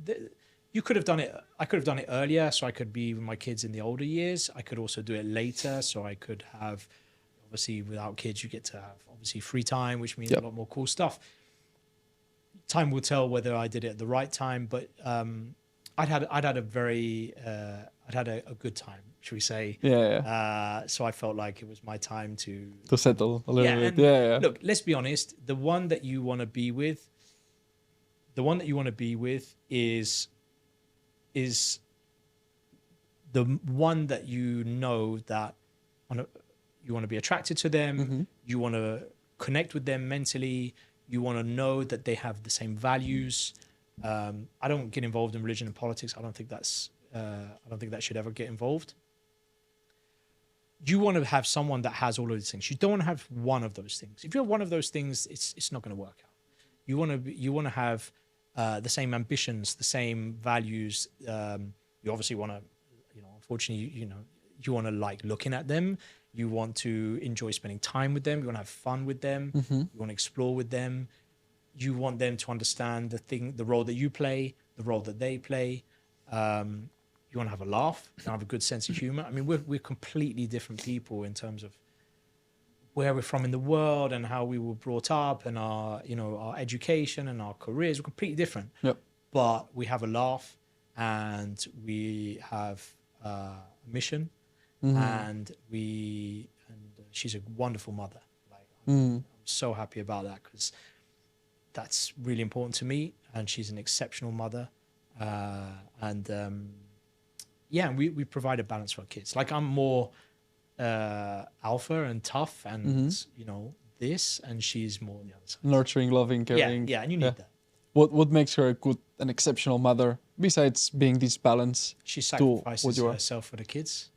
[SPEAKER 1] you could have done it. I could have done it earlier, so I could be with my kids in the older years. I could also do it later, so I could have, obviously without kids, you get to have obviously free time, which means a lot more cool stuff. Time will tell whether I did it at the right time, but I'd had a good time, should we say?
[SPEAKER 2] Yeah.
[SPEAKER 1] So I felt like it was my time to
[SPEAKER 2] settle a little bit.
[SPEAKER 1] And
[SPEAKER 2] Yeah.
[SPEAKER 1] Look, let's be honest. The one that you want to be with, is the one that that you want to be attracted to them. You want to connect with them mentally. You want to know that they have the same values. I don't get involved in religion and politics. I don't think that should ever get involved. You want to have someone that has all of these things. You don't want to have one of those things. If you have one of those things, it's not going to work out. You want to have the same ambitions, the same values. You obviously want to, unfortunately, you want to like looking at them. You want to enjoy spending time with them. You want to have fun with them. You want to explore with them. You want them to understand the role that you play, the role that they play. You want to have a laugh. You want to have a good sense of humor. I mean, we're completely different people in terms of where we're from in the world and how we were brought up and our education and our careers. We're completely different.
[SPEAKER 2] Yep.
[SPEAKER 1] but we have a laugh and we have a mission, and she's a wonderful mother. Like I'm so happy about that because that's really important to me, and she's an exceptional mother. Yeah, and we provide a balance for our kids. Like I'm more alpha and tough and you know this, and she's more on the other side.
[SPEAKER 2] Nurturing, loving, caring.
[SPEAKER 1] Yeah, and you need that.
[SPEAKER 2] What makes her a good, an exceptional mother besides being this balance?
[SPEAKER 1] She
[SPEAKER 2] what
[SPEAKER 1] sacrifices
[SPEAKER 2] you are?
[SPEAKER 1] herself for the kids.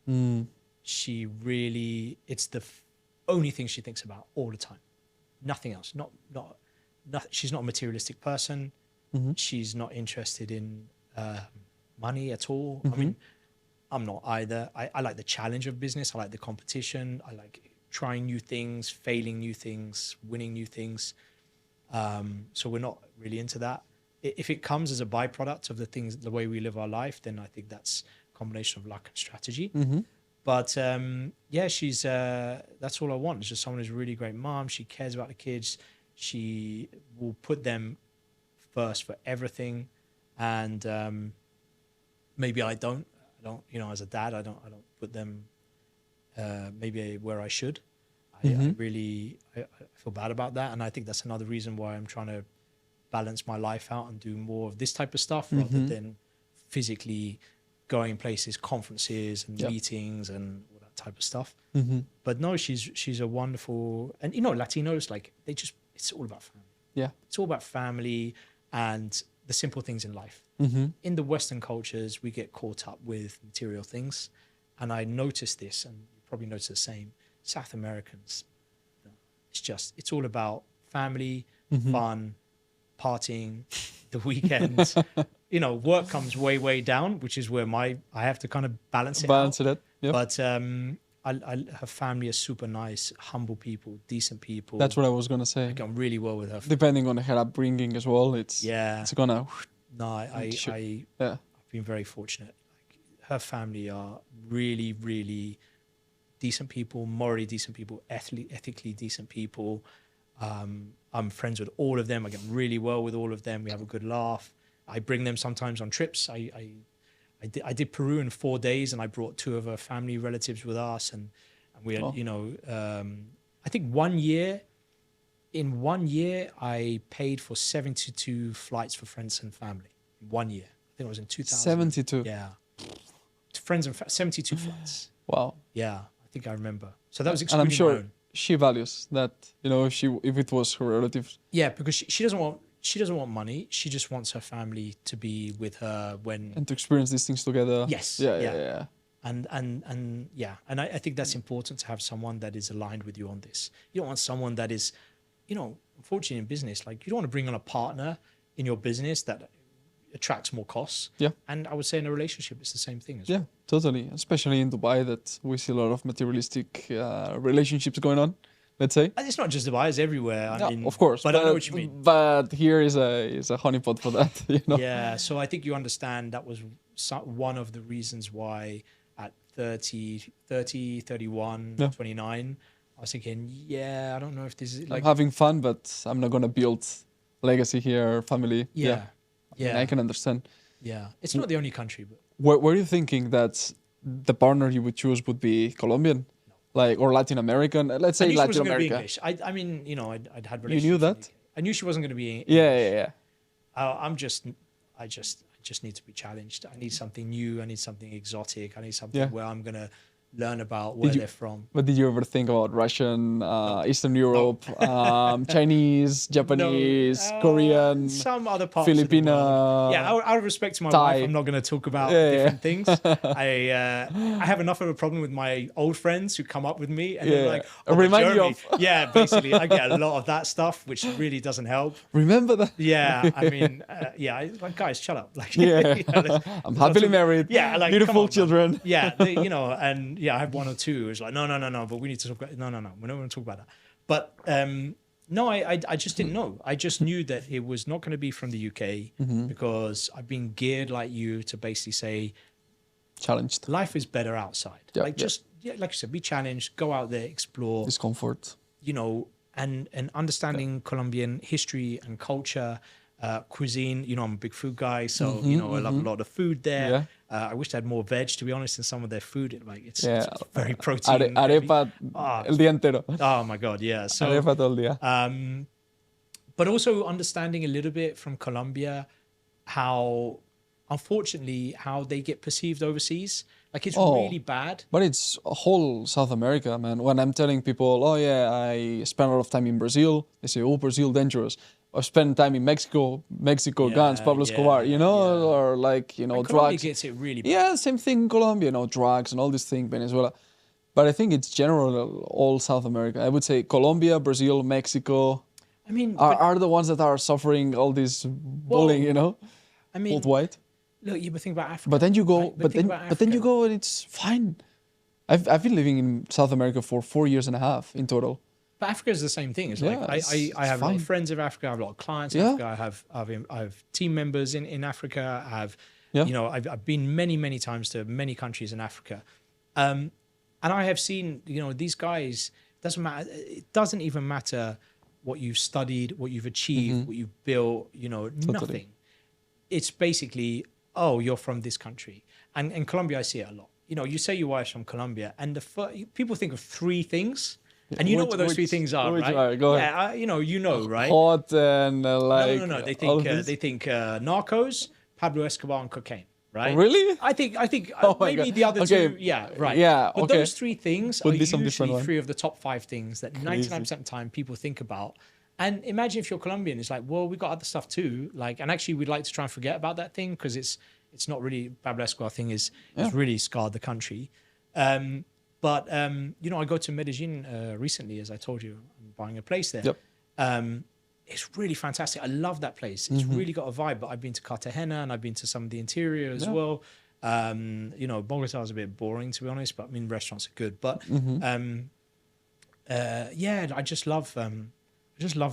[SPEAKER 1] She really, it's the only thing she thinks about all the time. Nothing else. Not. She's not a materialistic person. She's not interested in money at all. I mean, I'm not either. I like the challenge of business. I like the competition. I like trying new things, failing new things, winning new things. So we're not really into that. If it comes as a byproduct of the way we live our life, then I think that's a combination of luck and strategy. But yeah, she's that's all I want. It's just someone who's a really great mom. She cares about the kids. She will put them first for everything. And maybe I don't, you know, as a dad, I don't put them maybe where I should. I really feel bad about that. And I think that's another reason why I'm trying to balance my life out and do more of this type of stuff rather than physically going places, conferences and meetings and all that type of stuff. But no, she's a wonderful, and you know, Latinos, like it's all about family.
[SPEAKER 2] Yeah.
[SPEAKER 1] It's all about family and the simple things in life. In the Western cultures, we get caught up with material things. And I noticed this, and you probably noticed the same, South Americans, it's all about family, fun, partying, the weekends. You know, work comes way down, which is where I have to kind of balance it out.
[SPEAKER 2] It. Yep.
[SPEAKER 1] But her family is super nice, humble people, decent people.
[SPEAKER 2] That's what I was gonna say.
[SPEAKER 1] I get on really well with her.
[SPEAKER 2] Depending on her upbringing as well, it's gonna.
[SPEAKER 1] No, I've been very fortunate. Like, her family are really, really decent people, morally decent people, ethically decent people. I'm friends with all of them. I get really well with all of them. We have a good laugh. I bring them sometimes on trips. I did Peru in 4 days, and I brought 2 of her family relatives with us, and we had, you know, I think 1 year. In 1 year, I paid for 72 flights for friends and family. In 1 year, I think it was in 2000.
[SPEAKER 2] 72.
[SPEAKER 1] Yeah, friends and 72 flights.
[SPEAKER 2] Wow.
[SPEAKER 1] Yeah, I think I remember. So that was
[SPEAKER 2] And I'm
[SPEAKER 1] excluding
[SPEAKER 2] sure
[SPEAKER 1] my own.
[SPEAKER 2] she values that. You know, if it was her relatives.
[SPEAKER 1] Yeah, because she doesn't want money. She just wants her family to be with her when
[SPEAKER 2] And to experience these things together.
[SPEAKER 1] Yes.
[SPEAKER 2] Yeah.
[SPEAKER 1] And yeah, and I think that's important to have someone that is aligned with you on this. You don't want someone that is, you know, unfortunately in business, like you don't want to bring on a partner in your business that attracts more costs.
[SPEAKER 2] Yeah.
[SPEAKER 1] And I would say in a relationship, it's the same thing as
[SPEAKER 2] Yeah,
[SPEAKER 1] well.
[SPEAKER 2] totally. Especially in Dubai, that we see a lot of materialistic relationships going on. Let's say.
[SPEAKER 1] And it's not just Dubai; it's everywhere. I mean,
[SPEAKER 2] of course.
[SPEAKER 1] but I know what you mean.
[SPEAKER 2] But here is a honeypot for that. You know.
[SPEAKER 1] Yeah. So I think you understand that was one of the reasons why at 30, 31, 29, I was thinking, yeah, I don't know if this is like
[SPEAKER 2] I'm having fun, but I'm not gonna build legacy here, family.
[SPEAKER 1] Yeah.
[SPEAKER 2] I mean, I can understand.
[SPEAKER 1] Yeah. It's not the only country, but
[SPEAKER 2] Were you thinking that the partner you would choose would be Colombian, like, or Latin American? Let's say
[SPEAKER 1] I knew she
[SPEAKER 2] Latin
[SPEAKER 1] wasn't going to be
[SPEAKER 2] America.
[SPEAKER 1] English. I mean, you know, I'd had
[SPEAKER 2] You
[SPEAKER 1] relationships.
[SPEAKER 2] knew
[SPEAKER 1] in the
[SPEAKER 2] that?
[SPEAKER 1] UK. I knew she wasn't going to be English.
[SPEAKER 2] Yeah.
[SPEAKER 1] I just need to be challenged. I need something new. I need something exotic. I need something where I'm going to learn about where they're from.
[SPEAKER 2] But did you ever think about Russian, Eastern Europe, Chinese, Japanese, Korean,
[SPEAKER 1] some other parts
[SPEAKER 2] Filipino?
[SPEAKER 1] of the world. Yeah, out of respect to my
[SPEAKER 2] Thai.
[SPEAKER 1] wife, I'm not going to talk about different things. I have enough of a problem with my old friends who come up with me and they're like, "Oh, but
[SPEAKER 2] Remind you
[SPEAKER 1] Jeremy."
[SPEAKER 2] of.
[SPEAKER 1] Yeah, basically, I get a lot of that stuff, which really doesn't help.
[SPEAKER 2] Remember that?
[SPEAKER 1] Yeah, I mean, like, guys, shut up. Like,
[SPEAKER 2] Yeah.
[SPEAKER 1] you know,
[SPEAKER 2] I'm happily married.
[SPEAKER 1] Yeah, like, come
[SPEAKER 2] beautiful
[SPEAKER 1] on, man.
[SPEAKER 2] children.
[SPEAKER 1] Yeah, you know, and yeah, I have 1 or 2. It's like, no, but we need to talk about no, we're not going to talk about that. But no, I just didn't know. I just knew that it was not going to be from the UK because I've been geared like you to basically say,
[SPEAKER 2] Challenged.
[SPEAKER 1] life is better outside.
[SPEAKER 2] Yeah,
[SPEAKER 1] like just like you said, be challenged, go out there, explore.
[SPEAKER 2] Discomfort.
[SPEAKER 1] You know, and understanding Colombian history and culture cuisine. You know, I'm a big food guy, so you know, I love a lot of food there.
[SPEAKER 2] Yeah.
[SPEAKER 1] I wish they had more veg, to be honest, in some of their food. Like
[SPEAKER 2] Yeah.
[SPEAKER 1] it's very protein heavy.
[SPEAKER 2] Arepa
[SPEAKER 1] Ah,
[SPEAKER 2] el día entero.
[SPEAKER 1] oh my god, yeah. So
[SPEAKER 2] Arepa todo el día.
[SPEAKER 1] but also understanding a little bit from Colombia how, unfortunately, how they get perceived overseas. Like it's really bad.
[SPEAKER 2] But it's a whole South America, man. When I'm telling people, oh yeah, I spent a lot of time in Brazil, they say, oh, Brazil, dangerous. I've spent time in Mexico, guns, Pablo Escobar, you know, or like, you know,
[SPEAKER 1] And Colombia
[SPEAKER 2] drugs.
[SPEAKER 1] gets it really bad.
[SPEAKER 2] Yeah, same thing in Colombia, you know, drugs and all these things, Venezuela. But I think it's general all South America. I would say Colombia, Brazil, Mexico
[SPEAKER 1] I mean,
[SPEAKER 2] are the ones that are suffering all this bullying, you know,
[SPEAKER 1] I mean,
[SPEAKER 2] worldwide.
[SPEAKER 1] look, you think about Africa.
[SPEAKER 2] But then you go,
[SPEAKER 1] right?
[SPEAKER 2] but
[SPEAKER 1] think
[SPEAKER 2] then
[SPEAKER 1] about
[SPEAKER 2] but then you
[SPEAKER 1] Africa.
[SPEAKER 2] go and it's fine. I've been living in South America for 4 years and a half in total.
[SPEAKER 1] But Africa is the same thing. It's like
[SPEAKER 2] Yeah,
[SPEAKER 1] I have a lot
[SPEAKER 2] fine.
[SPEAKER 1] of friends of Africa. I have a lot of clients in
[SPEAKER 2] Yeah.
[SPEAKER 1] Africa. I have team members in Africa. I have,
[SPEAKER 2] Yeah.
[SPEAKER 1] you know, I've been many times to many countries in Africa, and I have seen, you know, these guys. Doesn't matter. It doesn't even matter what you've studied, what you've achieved, what you've built. You know, nothing. It's basically, oh, you're from this country, and in Colombia I see it a lot. You know, you say your wife's from Colombia, and people think of three things. And you know what those three things are,
[SPEAKER 2] which
[SPEAKER 1] right?
[SPEAKER 2] are? Go ahead.
[SPEAKER 1] Yeah, you know, right?
[SPEAKER 2] Hot and like
[SPEAKER 1] No. They
[SPEAKER 2] all
[SPEAKER 1] think
[SPEAKER 2] of this.
[SPEAKER 1] Narcos, Pablo Escobar, and cocaine, right?
[SPEAKER 2] Really?
[SPEAKER 1] I think
[SPEAKER 2] Oh my
[SPEAKER 1] maybe
[SPEAKER 2] God.
[SPEAKER 1] the other
[SPEAKER 2] Okay.
[SPEAKER 1] two, yeah, right.
[SPEAKER 2] Yeah,
[SPEAKER 1] But
[SPEAKER 2] okay.
[SPEAKER 1] those three things
[SPEAKER 2] Would
[SPEAKER 1] are
[SPEAKER 2] be some different
[SPEAKER 1] usually
[SPEAKER 2] one.
[SPEAKER 1] three of the top five things that 99% of the time people think about. And imagine if you're Colombian, it's like, well, we got other stuff too. Like, and actually, we'd like to try and forget about that thing because it's not really Pablo Escobar thing is it's really scarred the country. But you know, I go to Medellin recently, as I told you, I'm buying a place there.
[SPEAKER 2] Yep.
[SPEAKER 1] It's really fantastic. I love that place. It's really got a vibe. But I've been to Cartagena and I've been to some of the interior as well. You know, Bogota is a bit boring to be honest, but I mean restaurants are good. But yeah, I just love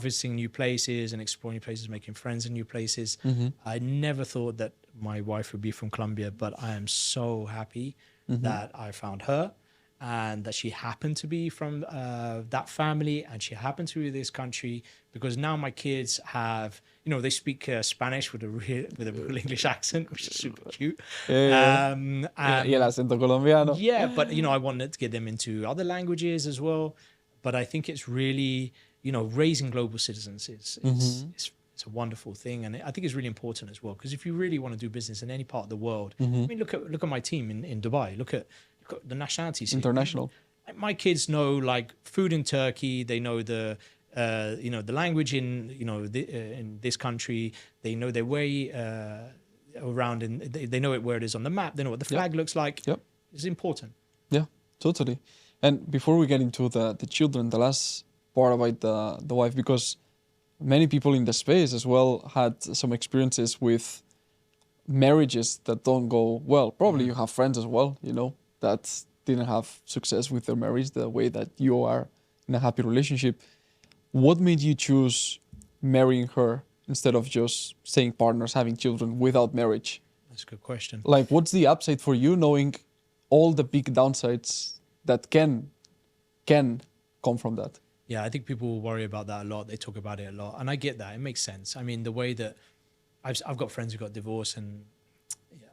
[SPEAKER 1] visiting new places and exploring new places, making friends in new places. I never thought that my wife would be from Colombia, but I am so happy that I found her and that she happened to be from that family and she happened to be this country, because now my kids have, you know, they speak Spanish with a real English accent, which is super cute.
[SPEAKER 2] Yeah.
[SPEAKER 1] And
[SPEAKER 2] Y el acento colombiano.
[SPEAKER 1] yeah, but you know, I wanted to get them into other languages as well. But I think it's really, you know, raising global citizens is it's a wonderful thing, and I think it's really important as well. Because if you really want to do business in any part of the world, I mean, look at my team in Dubai. Look at the nationalities here.
[SPEAKER 2] International.
[SPEAKER 1] My kids know like food in Turkey. They know the you know, the language in, you know, in this country. They know their way around, and they know it where it is on the map. They know what the flag looks like.
[SPEAKER 2] Yep.
[SPEAKER 1] It's important.
[SPEAKER 2] Yeah, totally. And before we get into the children, the last part about the wife, because many people in the space as well had some experiences with marriages that don't go well. Probably you have friends as well, you know, that didn't have success with their marriage the way that you are in a happy relationship. What made you choose marrying her instead of just staying partners, having children without marriage?
[SPEAKER 1] That's a good question.
[SPEAKER 2] Like, what's the upside for you knowing all the big downsides that can come from that?
[SPEAKER 1] Yeah, I think people worry about that a lot. They talk about it a lot, and I get that. It makes sense. I mean, the way that I've got friends who got divorced, and yeah,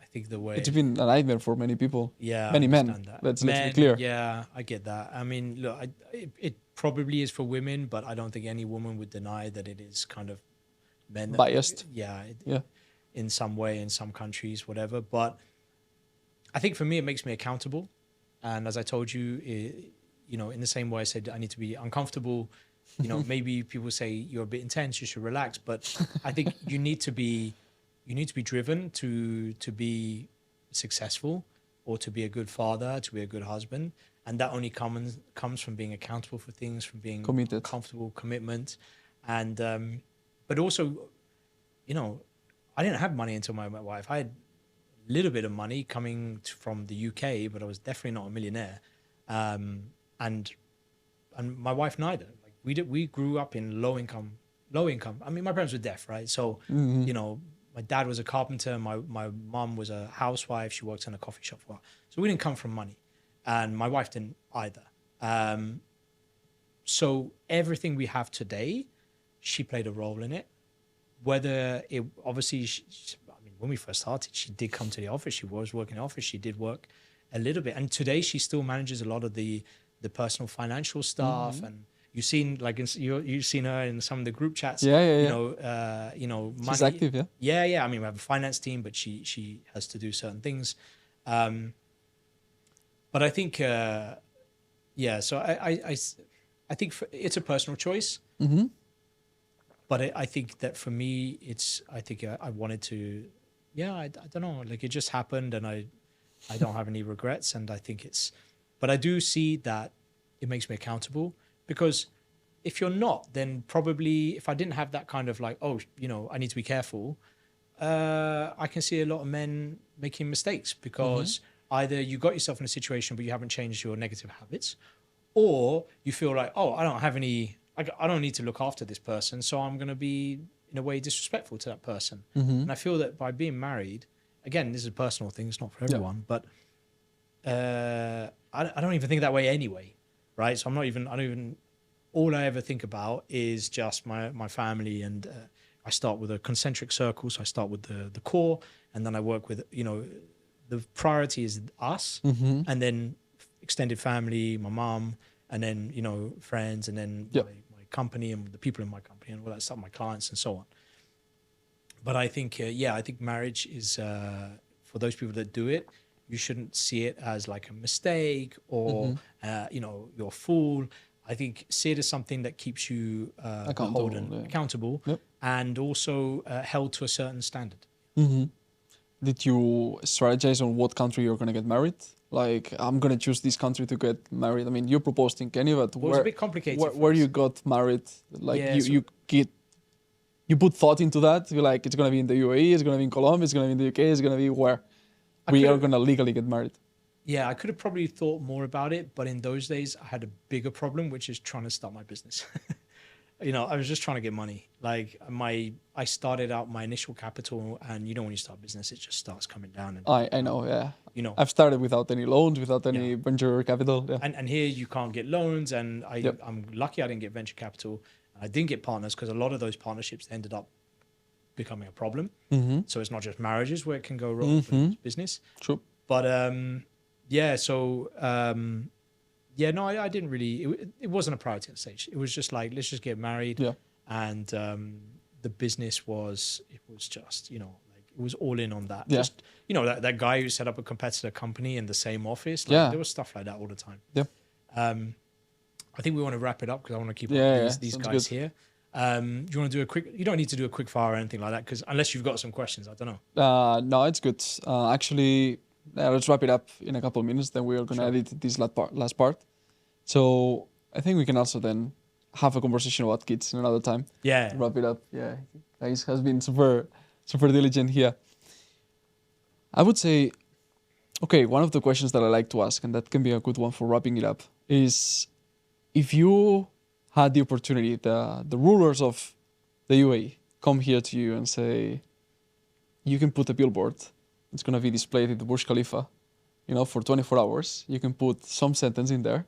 [SPEAKER 1] I think the way
[SPEAKER 2] It's been a nightmare for many people.
[SPEAKER 1] yeah, I
[SPEAKER 2] Many men.
[SPEAKER 1] understand that.
[SPEAKER 2] Let's
[SPEAKER 1] Men,
[SPEAKER 2] be clear.
[SPEAKER 1] Yeah, I get that. I mean, look, it probably is for women, but I don't think any woman would deny that it is kind of men that-
[SPEAKER 2] Biased.
[SPEAKER 1] Yeah,
[SPEAKER 2] Yeah.
[SPEAKER 1] in some way, in some countries, whatever. But I think for me, it makes me accountable. And as I told you, you know, in the same way I said I need to be uncomfortable, you know, maybe people say you're a bit intense, you should relax. But I think you need to be driven to be successful, or to be a good father, to be a good husband. And that only comes from being accountable for things, from being
[SPEAKER 2] Committed.
[SPEAKER 1] comfortable, commitment. And but also, you know, I didn't have money until my wife. I had a little bit of money coming from the UK, but I was definitely not a millionaire. And my wife neither. Like we grew up in low income. I mean, my parents were deaf, right? So you know, my dad was a carpenter. My mom was a housewife. She worked in a coffee shop for a while. So we didn't come from money, and my wife didn't either. So everything we have today, she played a role in it. whether it obviously, I mean, when we first started, she did come to the office. She was working in the office. She did work a little bit, and today she still manages a lot of the personal financial stuff. And you've seen like you've seen her in some of the group chats.
[SPEAKER 2] Yeah, yeah,
[SPEAKER 1] You
[SPEAKER 2] yeah.
[SPEAKER 1] know,
[SPEAKER 2] She's
[SPEAKER 1] money.
[SPEAKER 2] active, yeah.
[SPEAKER 1] Yeah. I mean, we have a finance team, but she has to do certain things. But I think, yeah. So I think it's a personal choice.
[SPEAKER 2] Mm-hmm.
[SPEAKER 1] But I think that for me, I think I wanted to, yeah, I don't know, like it just happened, and I don't have any regrets, and I think but I do see that it makes me accountable, because if you're not, then probably if I didn't have that kind of like, oh, you know, I need to be careful, I can see a lot of men making mistakes because either you got yourself in a situation but you haven't changed your negative habits, or you feel like, oh, I don't need to look after this person, so I'm going to be in a way disrespectful to that person. And I feel that by being married, again, this is a personal thing, it's not for everyone, but I don't even think that way anyway, right? So I don't even, all I ever think about is just my family, and I start with a concentric circle. So I start with the core, and then I work with, you know, the priority is us, and then extended family, my mom, and then, you know, friends, and then my company and the people in my company and all that stuff, my clients and so on. But I think, I think marriage is, for those people that do it, you shouldn't see it as like a mistake or, you know, you're a fool. I think see it as something that keeps you accountable, and also held to a certain standard.
[SPEAKER 2] Did you strategize on what country you're going to get married? Like, I'm going to choose this country to get married. I mean, you proposed in Kenya, but
[SPEAKER 1] Well, it was a bit complicated.
[SPEAKER 2] Where you got married? Like, you put thought into that? You're like, it's going to be in the UAE, it's going to be in Colombia, it's going to be in the UK, it's going to be where we are going to legally get married.
[SPEAKER 1] Yeah, I could have probably thought more about it, but in those days I had a bigger problem, which is trying to start my business. You know, I was just trying to get money. Like I started out my initial capital, and you know, when you start business, it just starts coming down. And
[SPEAKER 2] I know, yeah.
[SPEAKER 1] You know,
[SPEAKER 2] I've started without any loans, without any venture capital. Yeah.
[SPEAKER 1] And here you can't get loans, and I'm lucky I didn't get venture capital. I didn't get partners, because a lot of those partnerships ended up becoming a problem. So it's not just marriages where it can go wrong, but it's business.
[SPEAKER 2] True.
[SPEAKER 1] But no, I didn't really. It wasn't a priority at the stage. It was just like, let's just get married.
[SPEAKER 2] Yeah.
[SPEAKER 1] And the business was just, you know, like it was all in on that.
[SPEAKER 2] Yeah.
[SPEAKER 1] Just, you know, that guy who set up a competitor company in the same office. Like, there was stuff like that all the time.
[SPEAKER 2] Yeah.
[SPEAKER 1] I think we want to wrap it up, because I want to keep these guys
[SPEAKER 2] good.
[SPEAKER 1] here. Do you want to do a quick? You don't need to do a quick fire or anything like that, because unless you've got some questions, I don't know.
[SPEAKER 2] No, it's good. Actually, let's wrap it up in a couple of minutes. Then we are going to edit this last part. So I think we can also then have a conversation about kids another time.
[SPEAKER 1] Yeah.
[SPEAKER 2] Wrap it up. Yeah, guys has been super diligent here. I would say, okay, one of the questions that I like to ask, and that can be a good one for wrapping it up, is if you had the opportunity, the rulers of the UAE come here to you and say, you can put a billboard, it's going to be displayed in the Burj Khalifa, you know, for 24 hours. You can put some sentence in there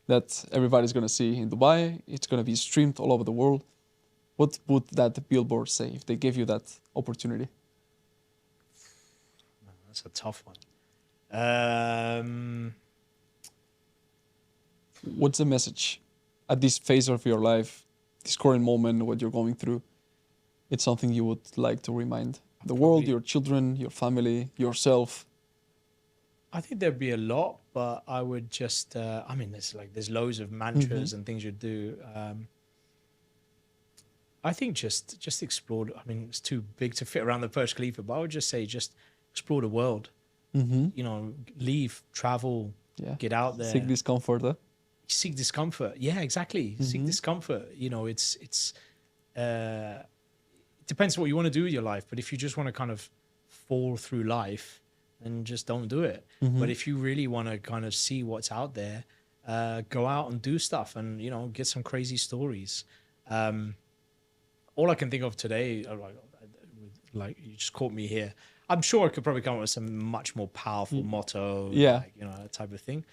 [SPEAKER 2] that everybody's going to see in Dubai. It's going to be streamed all over the world. What would that billboard say if they gave you that opportunity?
[SPEAKER 1] That's a tough one.
[SPEAKER 2] What's the message at this phase of your life, this current moment, what you're going through? It's something you would like to remind the world, your children, your family, yourself.
[SPEAKER 1] I think there'd be a lot, but I would just, I mean, there's loads of mantras and things you do. I think just explore. I mean, it's too big to fit around the Burj Khalifa, but I would just say, just explore the world. You know, leave, travel, get out there.
[SPEAKER 2] Seek discomfort, huh?
[SPEAKER 1] Seek discomfort. Yeah, exactly. Seek discomfort. You know, it depends what you want to do with your life, but if you just want to kind of fall through life, then just don't do it. But if you really want to kind of see what's out there, go out and do stuff, and, you know, get some crazy stories. All I can think of today, like you just caught me here. I'm sure I could probably come up with some much more powerful motto, like, you know, that type of thing.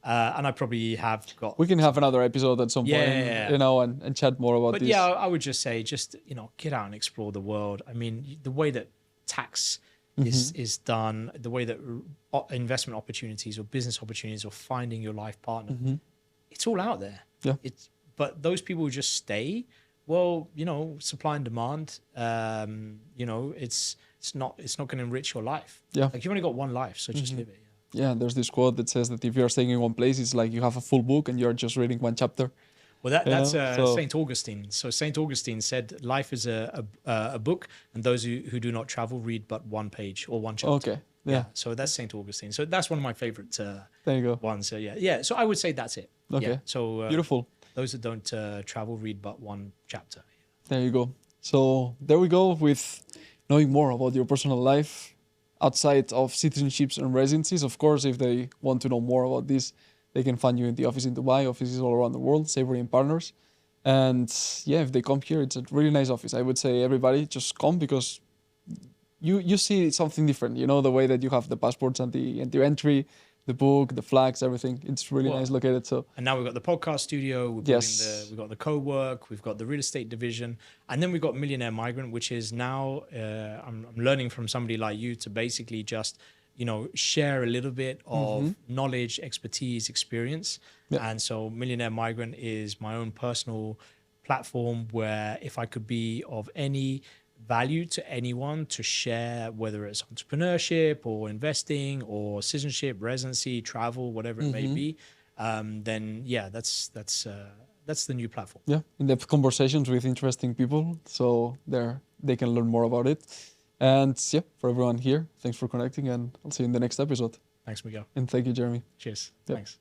[SPEAKER 1] And I probably have got.
[SPEAKER 2] We can have another episode at some point,
[SPEAKER 1] Yeah.
[SPEAKER 2] you know, and chat more about
[SPEAKER 1] But
[SPEAKER 2] this.
[SPEAKER 1] yeah, I would just say, just get out and explore the world. I mean, the way that tax is done, the way that investment opportunities or business opportunities or finding your life partner, it's all out there.
[SPEAKER 2] Yeah.
[SPEAKER 1] But those people who just stay, well, supply and demand. It's not going to enrich your life.
[SPEAKER 2] Yeah.
[SPEAKER 1] Like you've only got one life, so just live it.
[SPEAKER 2] Yeah, there's this quote that says that if you're staying in one place, it's like you have a full book and you're just reading one chapter.
[SPEAKER 1] Well, that's
[SPEAKER 2] so-
[SPEAKER 1] Saint Augustine. So Saint Augustine said, "Life is a book, and those who do not travel read but one page or one chapter."
[SPEAKER 2] Okay. Yeah.
[SPEAKER 1] So that's Saint Augustine. So that's one of my favorite
[SPEAKER 2] There you go.
[SPEAKER 1] ones. Yeah. So I would say that's it.
[SPEAKER 2] Okay.
[SPEAKER 1] Yeah. So
[SPEAKER 2] Beautiful.
[SPEAKER 1] those that don't travel read but one chapter.
[SPEAKER 2] There you go. So there we go with knowing more about your personal life outside of citizenships and residencies. Of course, if they want to know more about this, they can find you in the office in Dubai, offices all around the world, Savory and Partners. And yeah, if they come here, it's a really nice office. I would say everybody just come because you see something different. You know, the way that you have the passports and the entry, the book, the flags, everything. It's really
[SPEAKER 1] Well,
[SPEAKER 2] nice located. So
[SPEAKER 1] And now we've got the podcast studio, we've got the co-work, we've got the real estate division, and then we've got Millionaire Migrant, which is now I'm learning from somebody like you to basically just share a little bit of knowledge, expertise, experience.
[SPEAKER 2] Yeah.
[SPEAKER 1] And so Millionaire Migrant is my own personal platform where if I could be of any value to anyone to share, whether it's entrepreneurship or investing or citizenship, residency, travel, whatever it may be, then yeah, that's the new platform.
[SPEAKER 2] yeah, in-depth conversations with interesting people. So they can learn more about it. And yeah, for everyone here, thanks for connecting, and I'll see you in the next episode.
[SPEAKER 1] Thanks, Miguel.
[SPEAKER 2] And thank you, Jeremy.
[SPEAKER 1] Cheers.
[SPEAKER 2] Yep.
[SPEAKER 1] Thanks.